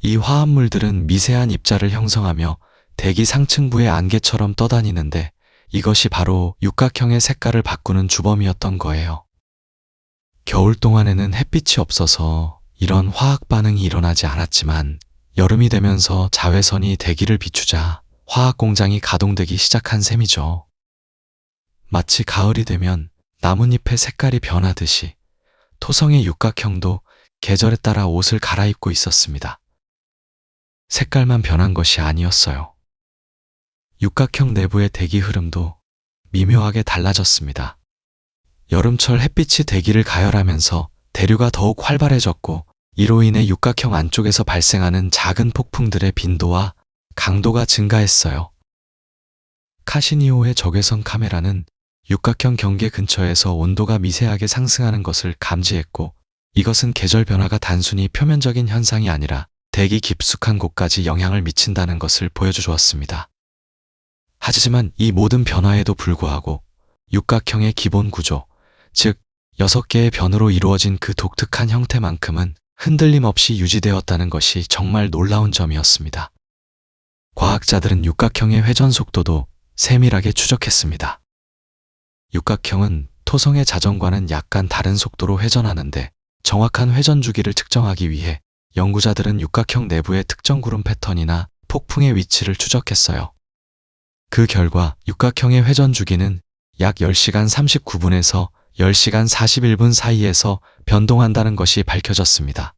이 화합물들은 미세한 입자를 형성하며 대기 상층부의 안개처럼 떠다니는데 이것이 바로 육각형의 색깔을 바꾸는 주범이었던 거예요. 겨울 동안에는 햇빛이 없어서 이런 화학 반응이 일어나지 않았지만 여름이 되면서 자외선이 대기를 비추자 화학 공장이 가동되기 시작한 셈이죠. 마치 가을이 되면 나뭇잎의 색깔이 변하듯이 토성의 육각형도 계절에 따라 옷을 갈아입고 있었습니다. 색깔만 변한 것이 아니었어요. 육각형 내부의 대기 흐름도 미묘하게 달라졌습니다. 여름철 햇빛이 대기를 가열하면서 대류가 더욱 활발해졌고 이로 인해 육각형 안쪽에서 발생하는 작은 폭풍들의 빈도와 강도가 증가했어요. 카시니오의 적외선 카메라는 육각형 경계 근처에서 온도가 미세하게 상승하는 것을 감지했고 이것은 계절 변화가 단순히 표면적인 현상이 아니라 대기 깊숙한 곳까지 영향을 미친다는 것을 보여주었습니다. 하지만 이 모든 변화에도 불구하고 육각형의 기본 구조, 즉 6개의 변으로 이루어진 그 독특한 형태만큼은 흔들림 없이 유지되었다는 것이 정말 놀라운 점이었습니다. 과학자들은 육각형의 회전 속도도 세밀하게 추적했습니다. 육각형은 토성의 자전과는 약간 다른 속도로 회전하는데 정확한 회전 주기를 측정하기 위해 연구자들은 육각형 내부의 특정 구름 패턴이나 폭풍의 위치를 추적했어요. 그 결과 육각형의 회전 주기는 약 10시간 39분에서 10시간 41분 사이에서 변동한다는 것이 밝혀졌습니다.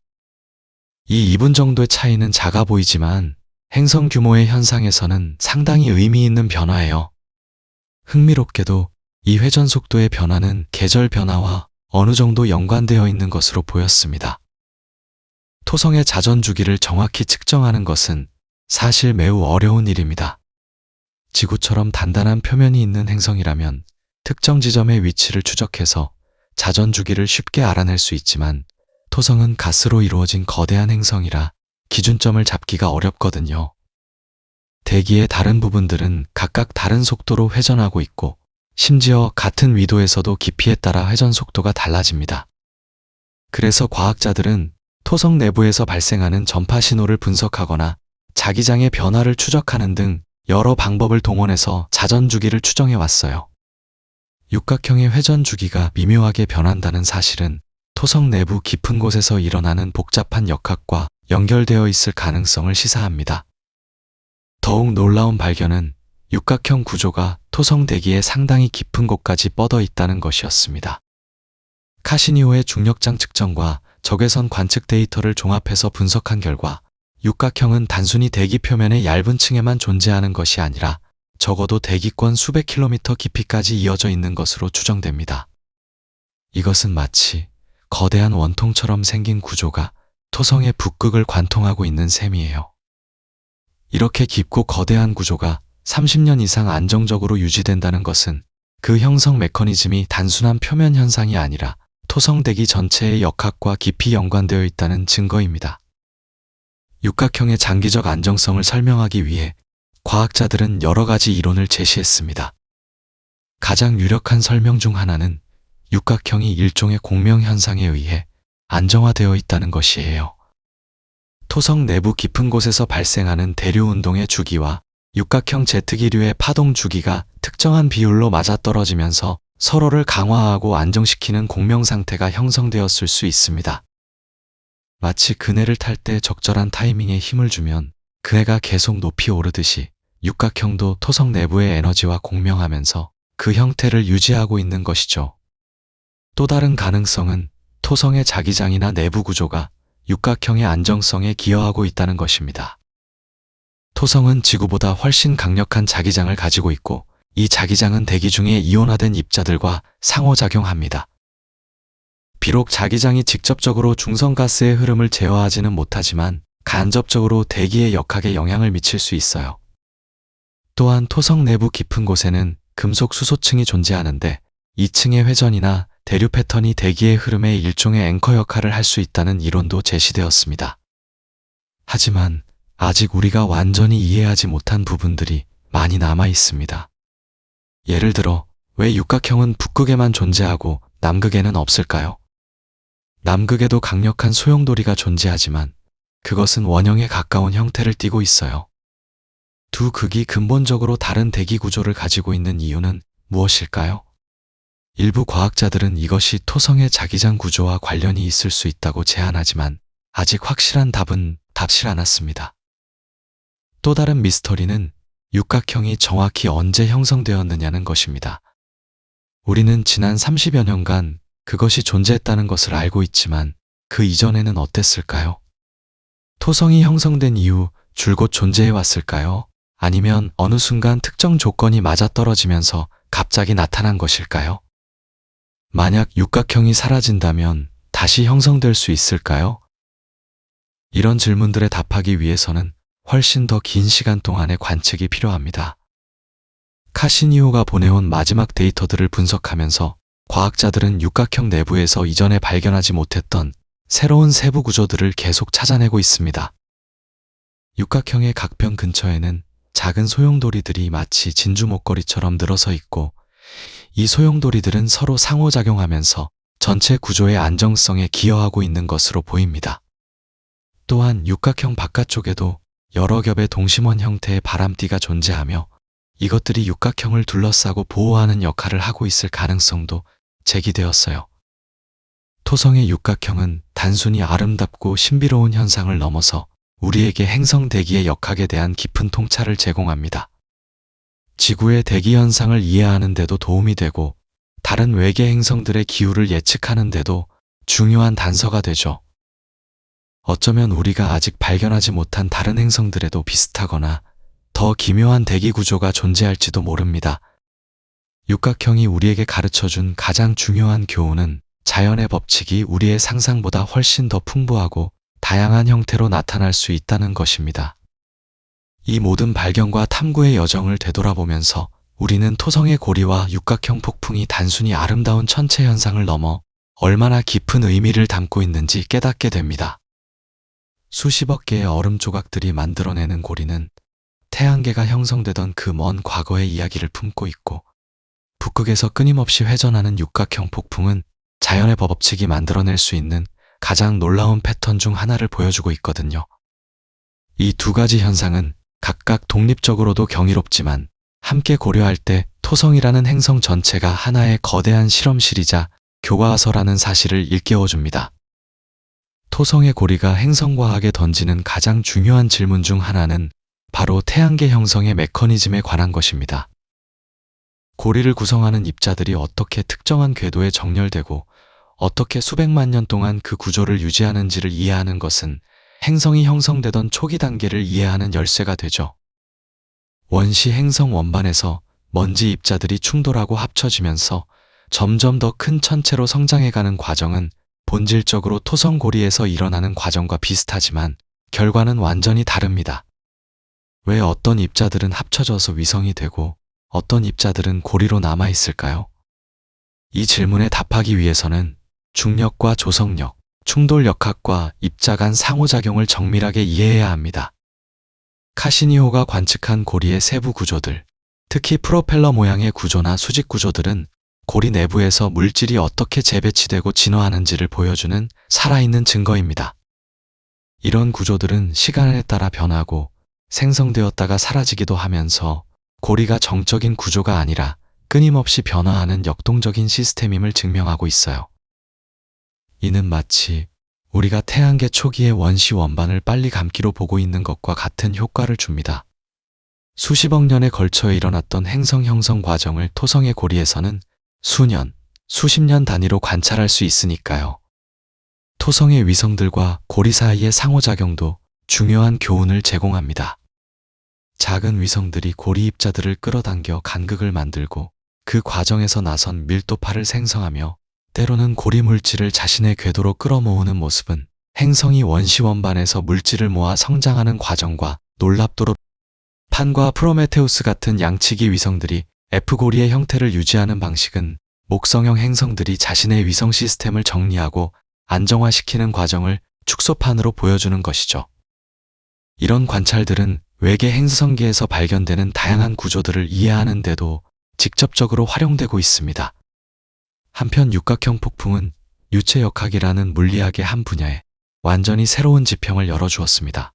이 2분 정도의 차이는 작아 보이지만 행성 규모의 현상에서는 상당히 의미 있는 변화예요. 흥미롭게도 이 회전 속도의 변화는 계절 변화와 어느 정도 연관되어 있는 것으로 보였습니다. 토성의 자전 주기를 정확히 측정하는 것은 사실 매우 어려운 일입니다. 지구처럼 단단한 표면이 있는 행성이라면 특정 지점의 위치를 추적해서 자전 주기를 쉽게 알아낼 수 있지만 토성은 가스로 이루어진 거대한 행성이라 기준점을 잡기가 어렵거든요. 대기의 다른 부분들은 각각 다른 속도로 회전하고 있고 심지어 같은 위도에서도 깊이에 따라 회전 속도가 달라집니다. 그래서 과학자들은 토성 내부에서 발생하는 전파 신호를 분석하거나 자기장의 변화를 추적하는 등 여러 방법을 동원해서 자전 주기를 추정해 왔어요. 육각형의 회전 주기가 미묘하게 변한다는 사실은 토성 내부 깊은 곳에서 일어나는 복잡한 역학과 연결되어 있을 가능성을 시사합니다. 더욱 놀라운 발견은 육각형 구조가 토성 대기의 상당히 깊은 곳까지 뻗어 있다는 것이었습니다. 카시니오의 중력장 측정과 적외선 관측 데이터를 종합해서 분석한 결과 육각형은 단순히 대기 표면의 얇은 층에만 존재하는 것이 아니라 적어도 대기권 수백 킬로미터 깊이까지 이어져 있는 것으로 추정됩니다. 이것은 마치 거대한 원통처럼 생긴 구조가 토성의 북극을 관통하고 있는 셈이에요. 이렇게 깊고 거대한 구조가 30년 이상 안정적으로 유지된다는 것은 그 형성 메커니즘이 단순한 표면 현상이 아니라 토성 대기 전체의 역학과 깊이 연관되어 있다는 증거입니다. 육각형의 장기적 안정성을 설명하기 위해 과학자들은 여러 가지 이론을 제시했습니다. 가장 유력한 설명 중 하나는 육각형이 일종의 공명 현상에 의해 안정화되어 있다는 것이에요. 토성 내부 깊은 곳에서 발생하는 대류 운동의 주기와 육각형 제트기류의 파동 주기가 특정한 비율로 맞아떨어지면서 서로를 강화하고 안정시키는 공명 상태가 형성되었을 수 있습니다. 마치 그네를 탈 때 적절한 타이밍에 힘을 주면 그네가 계속 높이 오르듯이 육각형도 토성 내부의 에너지와 공명하면서 그 형태를 유지하고 있는 것이죠. 또 다른 가능성은 토성의 자기장이나 내부 구조가 육각형의 안정성에 기여하고 있다는 것입니다. 토성은 지구보다 훨씬 강력한 자기장을 가지고 있고 이 자기장은 대기 중에 이온화된 입자들과 상호작용합니다. 비록 자기장이 직접적으로 중성가스의 흐름을 제어하지는 못하지만 간접적으로 대기의 역학에 영향을 미칠 수 있어요. 또한 토성 내부 깊은 곳에는 금속 수소층이 존재하는데 이 층의 회전이나 대류 패턴이 대기의 흐름에 일종의 앵커 역할을 할 수 있다는 이론도 제시되었습니다. 하지만 아직 우리가 완전히 이해하지 못한 부분들이 많이 남아 있습니다. 예를 들어 왜 육각형은 북극에만 존재하고 남극에는 없을까요? 남극에도 강력한 소용돌이가 존재하지만 그것은 원형에 가까운 형태를 띠고 있어요. 두 극이 근본적으로 다른 대기 구조를 가지고 있는 이유는 무엇일까요? 일부 과학자들은 이것이 토성의 자기장 구조와 관련이 있을 수 있다고 제안하지만 아직 확실한 답은 답실 않았습니다. 또 다른 미스터리는 육각형이 정확히 언제 형성되었느냐는 것입니다. 우리는 지난 30여 년간 그것이 존재했다는 것을 알고 있지만 그 이전에는 어땠을까요? 토성이 형성된 이후 줄곧 존재해 왔을까요? 아니면 어느 순간 특정 조건이 맞아떨어지면서 갑자기 나타난 것일까요? 만약 육각형이 사라진다면 다시 형성될 수 있을까요? 이런 질문들에 답하기 위해서는 훨씬 더 긴 시간 동안의 관측이 필요합니다. 카시니오가 보내온 마지막 데이터들을 분석하면서 과학자들은 육각형 내부에서 이전에 발견하지 못했던 새로운 세부 구조들을 계속 찾아내고 있습니다. 육각형의 각변 근처에는 작은 소용돌이들이 마치 진주 목걸이처럼 늘어서 있고 이 소용돌이들은 서로 상호작용하면서 전체 구조의 안정성에 기여하고 있는 것으로 보입니다. 또한 육각형 바깥쪽에도 여러 겹의 동심원 형태의 바람띠가 존재하며 이것들이 육각형을 둘러싸고 보호하는 역할을 하고 있을 가능성도 제기되었어요. 토성의 육각형은 단순히 아름답고 신비로운 현상을 넘어서 우리에게 행성 대기의 역학에 대한 깊은 통찰을 제공합니다. 지구의 대기 현상을 이해하는 데도 도움이 되고 다른 외계 행성들의 기후를 예측하는 데도 중요한 단서가 되죠. 어쩌면 우리가 아직 발견하지 못한 다른 행성들에도 비슷하거나 더 기묘한 대기 구조가 존재할지도 모릅니다. 육각형이 우리에게 가르쳐준 가장 중요한 교훈은 자연의 법칙이 우리의 상상보다 훨씬 더 풍부하고 다양한 형태로 나타날 수 있다는 것입니다. 이 모든 발견과 탐구의 여정을 되돌아보면서 우리는 토성의 고리와 육각형 폭풍이 단순히 아름다운 천체 현상을 넘어 얼마나 깊은 의미를 담고 있는지 깨닫게 됩니다. 수십억 개의 얼음 조각들이 만들어내는 고리는 태양계가 형성되던 그 먼 과거의 이야기를 품고 있고 북극에서 끊임없이 회전하는 육각형 폭풍은 자연의 법칙이 만들어낼 수 있는 가장 놀라운 패턴 중 하나를 보여주고 있거든요. 이 두 가지 현상은 각각 독립적으로도 경이롭지만 함께 고려할 때 토성이라는 행성 전체가 하나의 거대한 실험실이자 교과서라는 사실을 일깨워줍니다. 토성의 고리가 행성과학에 던지는 가장 중요한 질문 중 하나는 바로 태양계 형성의 메커니즘에 관한 것입니다. 고리를 구성하는 입자들이 어떻게 특정한 궤도에 정렬되고 어떻게 수백만 년 동안 그 구조를 유지하는지를 이해하는 것은 행성이 형성되던 초기 단계를 이해하는 열쇠가 되죠. 원시 행성 원반에서 먼지 입자들이 충돌하고 합쳐지면서 점점 더 큰 천체로 성장해가는 과정은 본질적으로 토성 고리에서 일어나는 과정과 비슷하지만 결과는 완전히 다릅니다. 왜 어떤 입자들은 합쳐져서 위성이 되고 어떤 입자들은 고리로 남아있을까요? 이 질문에 답하기 위해서는 중력과 조성력, 충돌역학과 입자 간 상호작용을 정밀하게 이해해야 합니다. 카시니호가 관측한 고리의 세부 구조들, 특히 프로펠러 모양의 구조나 수직 구조들은 고리 내부에서 물질이 어떻게 재배치되고 진화하는지를 보여주는 살아있는 증거입니다. 이런 구조들은 시간에 따라 변하고 생성되었다가 사라지기도 하면서 고리가 정적인 구조가 아니라 끊임없이 변화하는 역동적인 시스템임을 증명하고 있어요. 이는 마치 우리가 태양계 초기의 원시 원반을 빨리 감기로 보고 있는 것과 같은 효과를 줍니다. 수십억 년에 걸쳐 일어났던 행성 형성 과정을 토성의 고리에서는 수년, 수십 년 단위로 관찰할 수 있으니까요. 토성의 위성들과 고리 사이의 상호작용도 중요한 교훈을 제공합니다. 작은 위성들이 고리 입자들을 끌어당겨 간극을 만들고 그 과정에서 나선 밀도파를 생성하며 때로는 고리 물질을 자신의 궤도로 끌어모으는 모습은 행성이 원시 원반에서 물질을 모아 성장하는 과정과 놀랍도록 판과 프로메테우스 같은 양치기 위성들이 F고리의 형태를 유지하는 방식은 목성형 행성들이 자신의 위성 시스템을 정리하고 안정화시키는 과정을 축소판으로 보여주는 것이죠. 이런 관찰들은 외계 행성계에서 발견되는 다양한 구조들을 이해하는 데도 직접적으로 활용되고 있습니다. 한편 육각형 폭풍은 유체역학이라는 물리학의 한 분야에 완전히 새로운 지평을 열어주었습니다.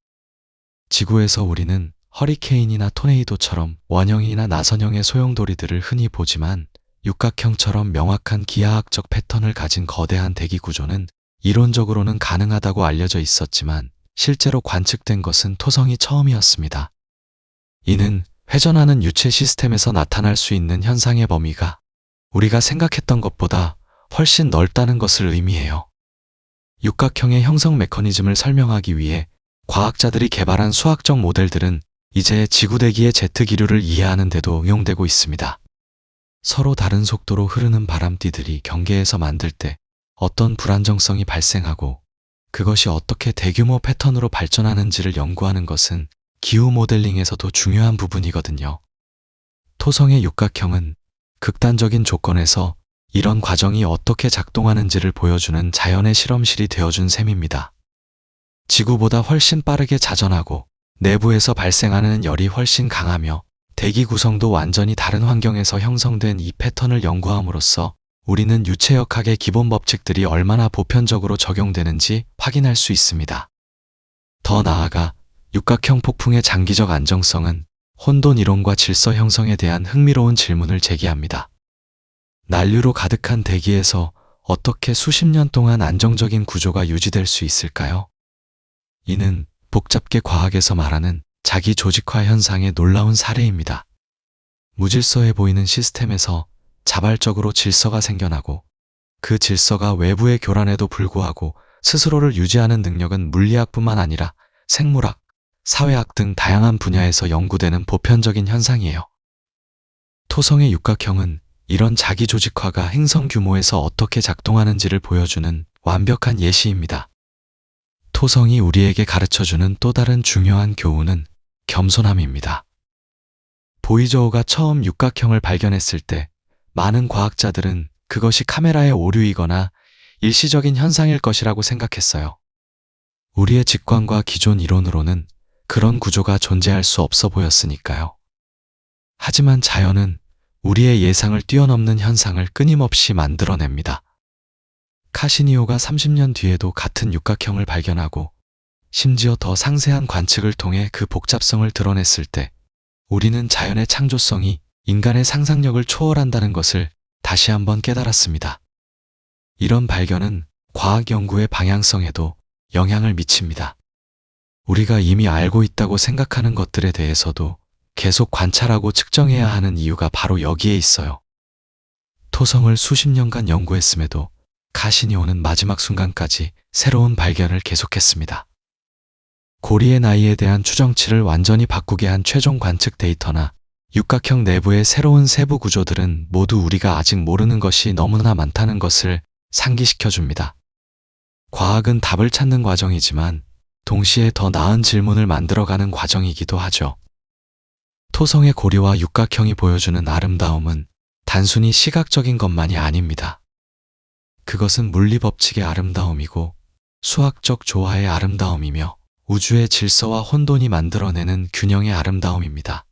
지구에서 우리는 허리케인이나 토네이도처럼 원형이나 나선형의 소용돌이들을 흔히 보지만 육각형처럼 명확한 기하학적 패턴을 가진 거대한 대기 구조는 이론적으로는 가능하다고 알려져 있었지만 실제로 관측된 것은 토성이 처음이었습니다. 이는 회전하는 유체 시스템에서 나타날 수 있는 현상의 범위가 우리가 생각했던 것보다 훨씬 넓다는 것을 의미해요. 육각형의 형성 메커니즘을 설명하기 위해 과학자들이 개발한 수학적 모델들은 이제 지구대기의 제트기류를 이해하는 데도 응용되고 있습니다. 서로 다른 속도로 흐르는 바람띠들이 경계에서 만들 때 어떤 불안정성이 발생하고 그것이 어떻게 대규모 패턴으로 발전하는지를 연구하는 것은 기후 모델링에서도 중요한 부분이거든요. 토성의 육각형은 극단적인 조건에서 이런 과정이 어떻게 작동하는지를 보여주는 자연의 실험실이 되어준 셈입니다. 지구보다 훨씬 빠르게 자전하고 내부에서 발생하는 열이 훨씬 강하며 대기 구성도 완전히 다른 환경에서 형성된 이 패턴을 연구함으로써 우리는 유체역학의 기본 법칙들이 얼마나 보편적으로 적용되는지 확인할 수 있습니다. 더 나아가 육각형 폭풍의 장기적 안정성은 혼돈 이론과 질서 형성에 대한 흥미로운 질문을 제기합니다. 난류로 가득한 대기에서 어떻게 수십 년 동안 안정적인 구조가 유지될 수 있을까요? 이는 복잡계 과학에서 말하는 자기 조직화 현상의 놀라운 사례입니다. 무질서해 보이는 시스템에서 자발적으로 질서가 생겨나고 그 질서가 외부의 교란에도 불구하고 스스로를 유지하는 능력은 물리학뿐만 아니라 생물학, 사회학 등 다양한 분야에서 연구되는 보편적인 현상이에요. 토성의 육각형은 이런 자기 조직화가 행성 규모에서 어떻게 작동하는지를 보여주는 완벽한 예시입니다. 토성이 우리에게 가르쳐주는 또 다른 중요한 교훈은 겸손함입니다. 보이저우가 처음 육각형을 발견했을 때 많은 과학자들은 그것이 카메라의 오류이거나 일시적인 현상일 것이라고 생각했어요. 우리의 직관과 기존 이론으로는 그런 구조가 존재할 수 없어 보였으니까요. 하지만 자연은 우리의 예상을 뛰어넘는 현상을 끊임없이 만들어냅니다. 카시니오가 30년 뒤에도 같은 육각형을 발견하고 심지어 더 상세한 관측을 통해 그 복잡성을 드러냈을 때 우리는 자연의 창조성이 인간의 상상력을 초월한다는 것을 다시 한번 깨달았습니다. 이런 발견은 과학 연구의 방향성에도 영향을 미칩니다. 우리가 이미 알고 있다고 생각하는 것들에 대해서도 계속 관찰하고 측정해야 하는 이유가 바로 여기에 있어요. 토성을 수십 년간 연구했음에도 카시니오는 마지막 순간까지 새로운 발견을 계속했습니다. 고리의 나이에 대한 추정치를 완전히 바꾸게 한 최종 관측 데이터나 육각형 내부의 새로운 세부 구조들은 모두 우리가 아직 모르는 것이 너무나 많다는 것을 상기시켜줍니다. 과학은 답을 찾는 과정이지만 동시에 더 나은 질문을 만들어가는 과정이기도 하죠. 토성의 고리와 육각형이 보여주는 아름다움은 단순히 시각적인 것만이 아닙니다. 그것은 물리 법칙의 아름다움이고 수학적 조화의 아름다움이며 우주의 질서와 혼돈이 만들어내는 균형의 아름다움입니다.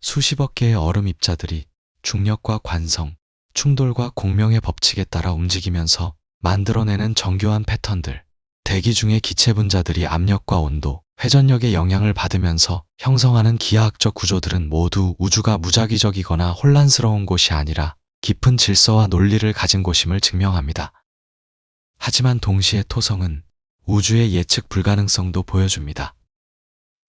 수십억 개의 얼음 입자들이 중력과 관성, 충돌과 공명의 법칙에 따라 움직이면서 만들어내는 정교한 패턴들, 대기 중의 기체 분자들이 압력과 온도, 회전력의 영향을 받으면서 형성하는 기하학적 구조들은 모두 우주가 무작위적이거나 혼란스러운 곳이 아니라 깊은 질서와 논리를 가진 곳임을 증명합니다. 하지만 동시에 토성은 우주의 예측 불가능성도 보여줍니다.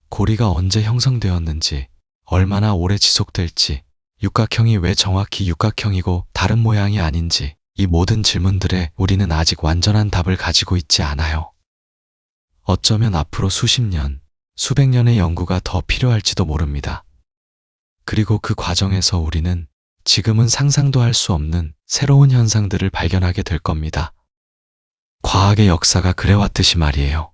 고리가 언제 형성되었는지, 얼마나 오래 지속될지, 육각형이 왜 정확히 육각형이고 다른 모양이 아닌지, 이 모든 질문들에 우리는 아직 완전한 답을 가지고 있지 않아요. 어쩌면 앞으로 수십 년, 수백 년의 연구가 더 필요할지도 모릅니다. 그리고 그 과정에서 우리는 지금은 상상도 할 수 없는 새로운 현상들을 발견하게 될 겁니다. 과학의 역사가 그래왔듯이 말이에요.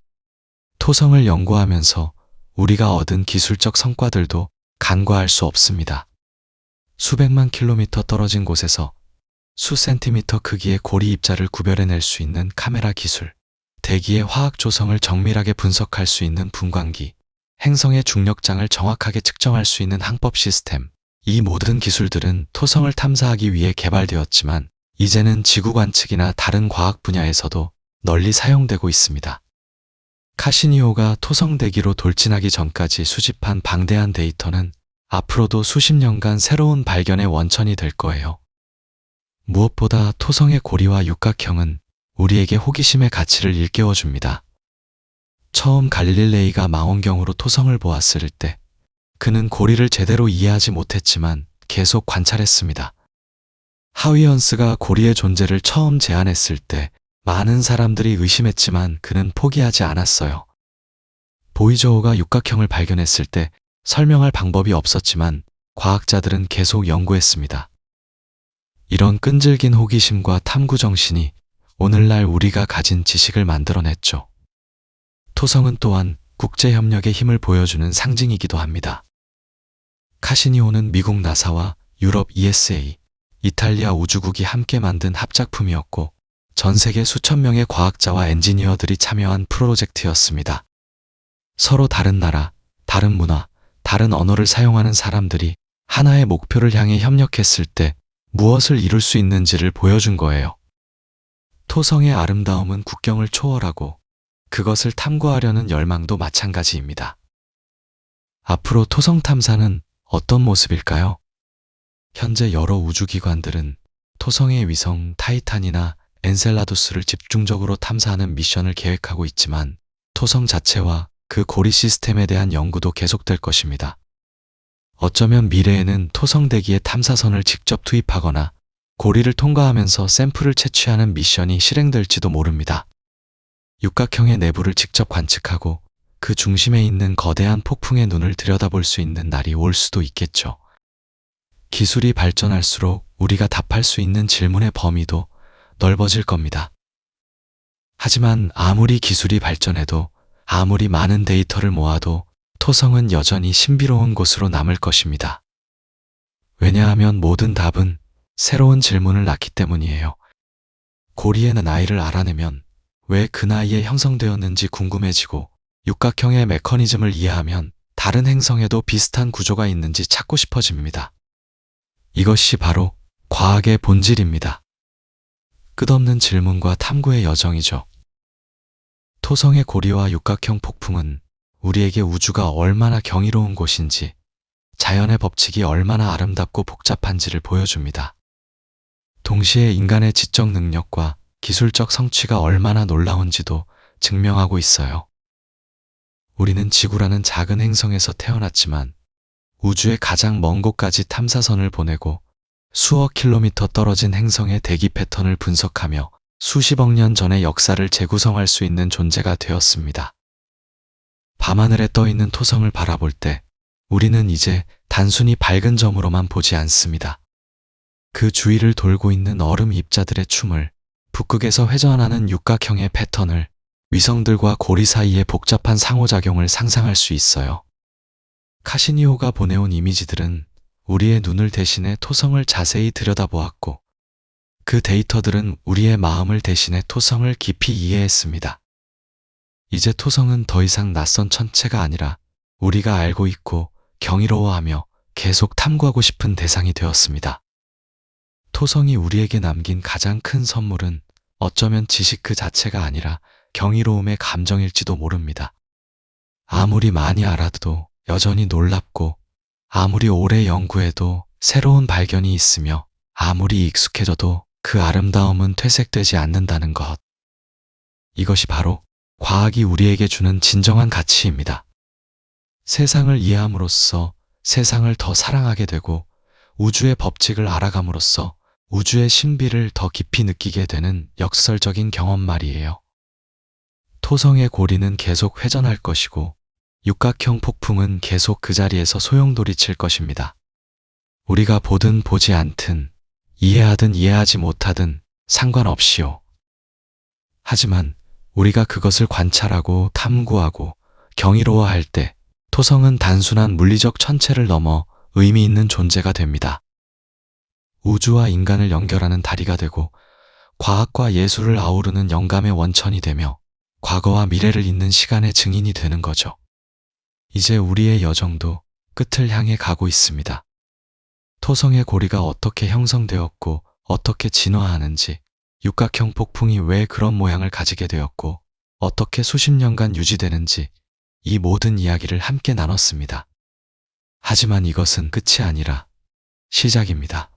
토성을 연구하면서 우리가 얻은 기술적 성과들도 간과할 수 없습니다. 수백만 킬로미터 떨어진 곳에서 수 센티미터 크기의 고리 입자를 구별해낼 수 있는 카메라 기술, 대기의 화학 조성을 정밀하게 분석할 수 있는 분광기, 행성의 중력장을 정확하게 측정할 수 있는 항법 시스템, 이 모든 기술들은 토성을 탐사하기 위해 개발되었지만 이제는 지구 관측이나 다른 과학 분야에서도 널리 사용되고 있습니다. 카시니오가 토성 대기로 돌진하기 전까지 수집한 방대한 데이터는 앞으로도 수십 년간 새로운 발견의 원천이 될 거예요. 무엇보다 토성의 고리와 육각형은 우리에게 호기심의 가치를 일깨워줍니다. 처음 갈릴레이가 망원경으로 토성을 보았을 때 그는 고리를 제대로 이해하지 못했지만 계속 관찰했습니다. 하위언스가 고리의 존재를 처음 제안했을 때 많은 사람들이 의심했지만 그는 포기하지 않았어요. 보이저우가 육각형을 발견했을 때 설명할 방법이 없었지만 과학자들은 계속 연구했습니다. 이런 끈질긴 호기심과 탐구 정신이 오늘날 우리가 가진 지식을 만들어냈죠. 토성은 또한 국제협력의 힘을 보여주는 상징이기도 합니다. 카시니오는 미국 나사와 유럽 ESA, 이탈리아 우주국이 함께 만든 합작품이었고 전 세계 수천 명의 과학자와 엔지니어들이 참여한 프로젝트였습니다. 서로 다른 나라, 다른 문화, 다른 언어를 사용하는 사람들이 하나의 목표를 향해 협력했을 때 무엇을 이룰 수 있는지를 보여준 거예요. 토성의 아름다움은 국경을 초월하고 그것을 탐구하려는 열망도 마찬가지입니다. 앞으로 토성 탐사는 어떤 모습일까요? 현재 여러 우주기관들은 토성의 위성 타이탄이나 엔셀라두스를 집중적으로 탐사하는 미션을 계획하고 있지만 토성 자체와 그 고리 시스템에 대한 연구도 계속될 것입니다. 어쩌면 미래에는 토성 대기에 탐사선을 직접 투입하거나 고리를 통과하면서 샘플을 채취하는 미션이 실행될지도 모릅니다. 육각형의 내부를 직접 관측하고 그 중심에 있는 거대한 폭풍의 눈을 들여다볼 수 있는 날이 올 수도 있겠죠. 기술이 발전할수록 우리가 답할 수 있는 질문의 범위도 넓어질 겁니다. 하지만 아무리 기술이 발전해도 아무리 많은 데이터를 모아도 토성은 여전히 신비로운 곳으로 남을 것입니다. 왜냐하면 모든 답은 새로운 질문을 낳기 때문이에요. 고리의 나이를 알아내면 왜 그 나이에 형성되었는지 궁금해지고 육각형의 메커니즘을 이해하면 다른 행성에도 비슷한 구조가 있는지 찾고 싶어집니다. 이것이 바로 과학의 본질입니다. 끝없는 질문과 탐구의 여정이죠. 토성의 고리와 육각형 폭풍은 우리에게 우주가 얼마나 경이로운 곳인지, 자연의 법칙이 얼마나 아름답고 복잡한지를 보여줍니다. 동시에 인간의 지적 능력과 기술적 성취가 얼마나 놀라운지도 증명하고 있어요. 우리는 지구라는 작은 행성에서 태어났지만 우주의 가장 먼 곳까지 탐사선을 보내고 수억 킬로미터 떨어진 행성의 대기 패턴을 분석하며 수십억 년 전의 역사를 재구성할 수 있는 존재가 되었습니다. 밤하늘에 떠 있는 토성을 바라볼 때 우리는 이제 단순히 밝은 점으로만 보지 않습니다. 그 주위를 돌고 있는 얼음 입자들의 춤을, 북극에서 회전하는 육각형의 패턴을, 위성들과 고리 사이의 복잡한 상호작용을 상상할 수 있어요. 카시니오가 보내온 이미지들은 우리의 눈을 대신해 토성을 자세히 들여다보았고, 그 데이터들은 우리의 마음을 대신해 토성을 깊이 이해했습니다. 이제 토성은 더 이상 낯선 천체가 아니라 우리가 알고 있고 경이로워하며 계속 탐구하고 싶은 대상이 되었습니다. 토성이 우리에게 남긴 가장 큰 선물은 어쩌면 지식 그 자체가 아니라 경이로움의 감정일지도 모릅니다. 아무리 많이 알아도 여전히 놀랍고, 아무리 오래 연구해도 새로운 발견이 있으며, 아무리 익숙해져도 그 아름다움은 퇴색되지 않는다는 것. 이것이 바로 과학이 우리에게 주는 진정한 가치입니다. 세상을 이해함으로써 세상을 더 사랑하게 되고, 우주의 법칙을 알아감으로써 우주의 신비를 더 깊이 느끼게 되는 역설적인 경험 말이에요. 토성의 고리는 계속 회전할 것이고, 육각형 폭풍은 계속 그 자리에서 소용돌이칠 것입니다. 우리가 보든 보지 않든, 이해하든 이해하지 못하든 상관없이요. 하지만 우리가 그것을 관찰하고 탐구하고 경이로워할 때 토성은 단순한 물리적 천체를 넘어 의미 있는 존재가 됩니다. 우주와 인간을 연결하는 다리가 되고, 과학과 예술을 아우르는 영감의 원천이 되며, 과거와 미래를 잇는 시간의 증인이 되는 거죠. 이제 우리의 여정도 끝을 향해 가고 있습니다. 토성의 고리가 어떻게 형성되었고 어떻게 진화하는지, 육각형 폭풍이 왜 그런 모양을 가지게 되었고 어떻게 수십 년간 유지되는지, 이 모든 이야기를 함께 나눴습니다. 하지만 이것은 끝이 아니라 시작입니다.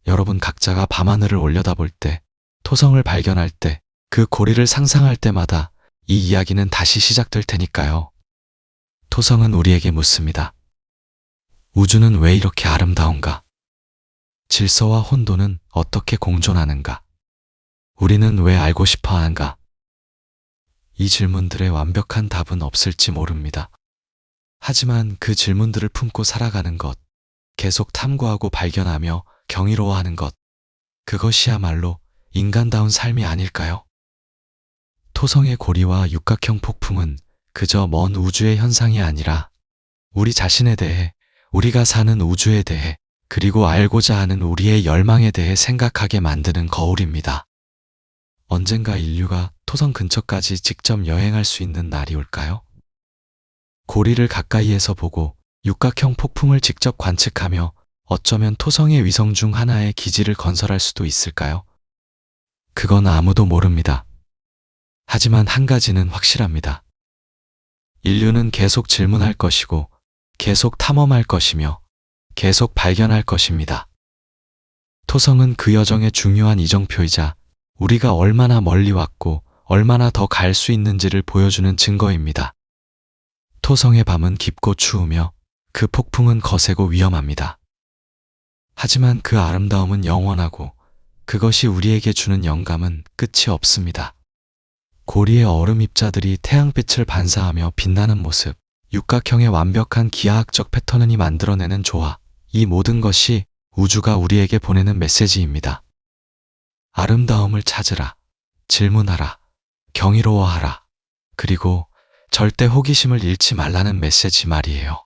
여러분 각자가 밤하늘을 올려다볼 때, 토성을 발견할 때, 그 고리를 상상할 때마다 이 이야기는 다시 시작될 테니까요. 토성은 우리에게 묻습니다. 우주는 왜 이렇게 아름다운가? 질서와 혼돈은 어떻게 공존하는가? 우리는 왜 알고 싶어 하는가? 이 질문들의 완벽한 답은 없을지 모릅니다. 하지만 그 질문들을 품고 살아가는 것, 계속 탐구하고 발견하며 경이로워하는 것, 그것이야말로 인간다운 삶이 아닐까요? 토성의 고리와 육각형 폭풍은 그저 먼 우주의 현상이 아니라 우리 자신에 대해, 우리가 사는 우주에 대해, 그리고 알고자 하는 우리의 열망에 대해 생각하게 만드는 거울입니다. 언젠가 인류가 토성 근처까지 직접 여행할 수 있는 날이 올까요? 고리를 가까이에서 보고 육각형 폭풍을 직접 관측하며 어쩌면 토성의 위성 중 하나의 기지를 건설할 수도 있을까요? 그건 아무도 모릅니다. 하지만 한 가지는 확실합니다. 인류는 계속 질문할 것이고, 계속 탐험할 것이며, 계속 발견할 것입니다. 토성은 그 여정의 중요한 이정표이자 우리가 얼마나 멀리 왔고 얼마나 더 갈 수 있는지를 보여주는 증거입니다. 토성의 밤은 깊고 추우며 그 폭풍은 거세고 위험합니다. 하지만 그 아름다움은 영원하고, 그것이 우리에게 주는 영감은 끝이 없습니다. 고리의 얼음 입자들이 태양빛을 반사하며 빛나는 모습, 육각형의 완벽한 기하학적 패턴이 만들어내는 조화, 이 모든 것이 우주가 우리에게 보내는 메시지입니다. 아름다움을 찾으라, 질문하라, 경이로워하라, 그리고 절대 호기심을 잃지 말라는 메시지 말이에요.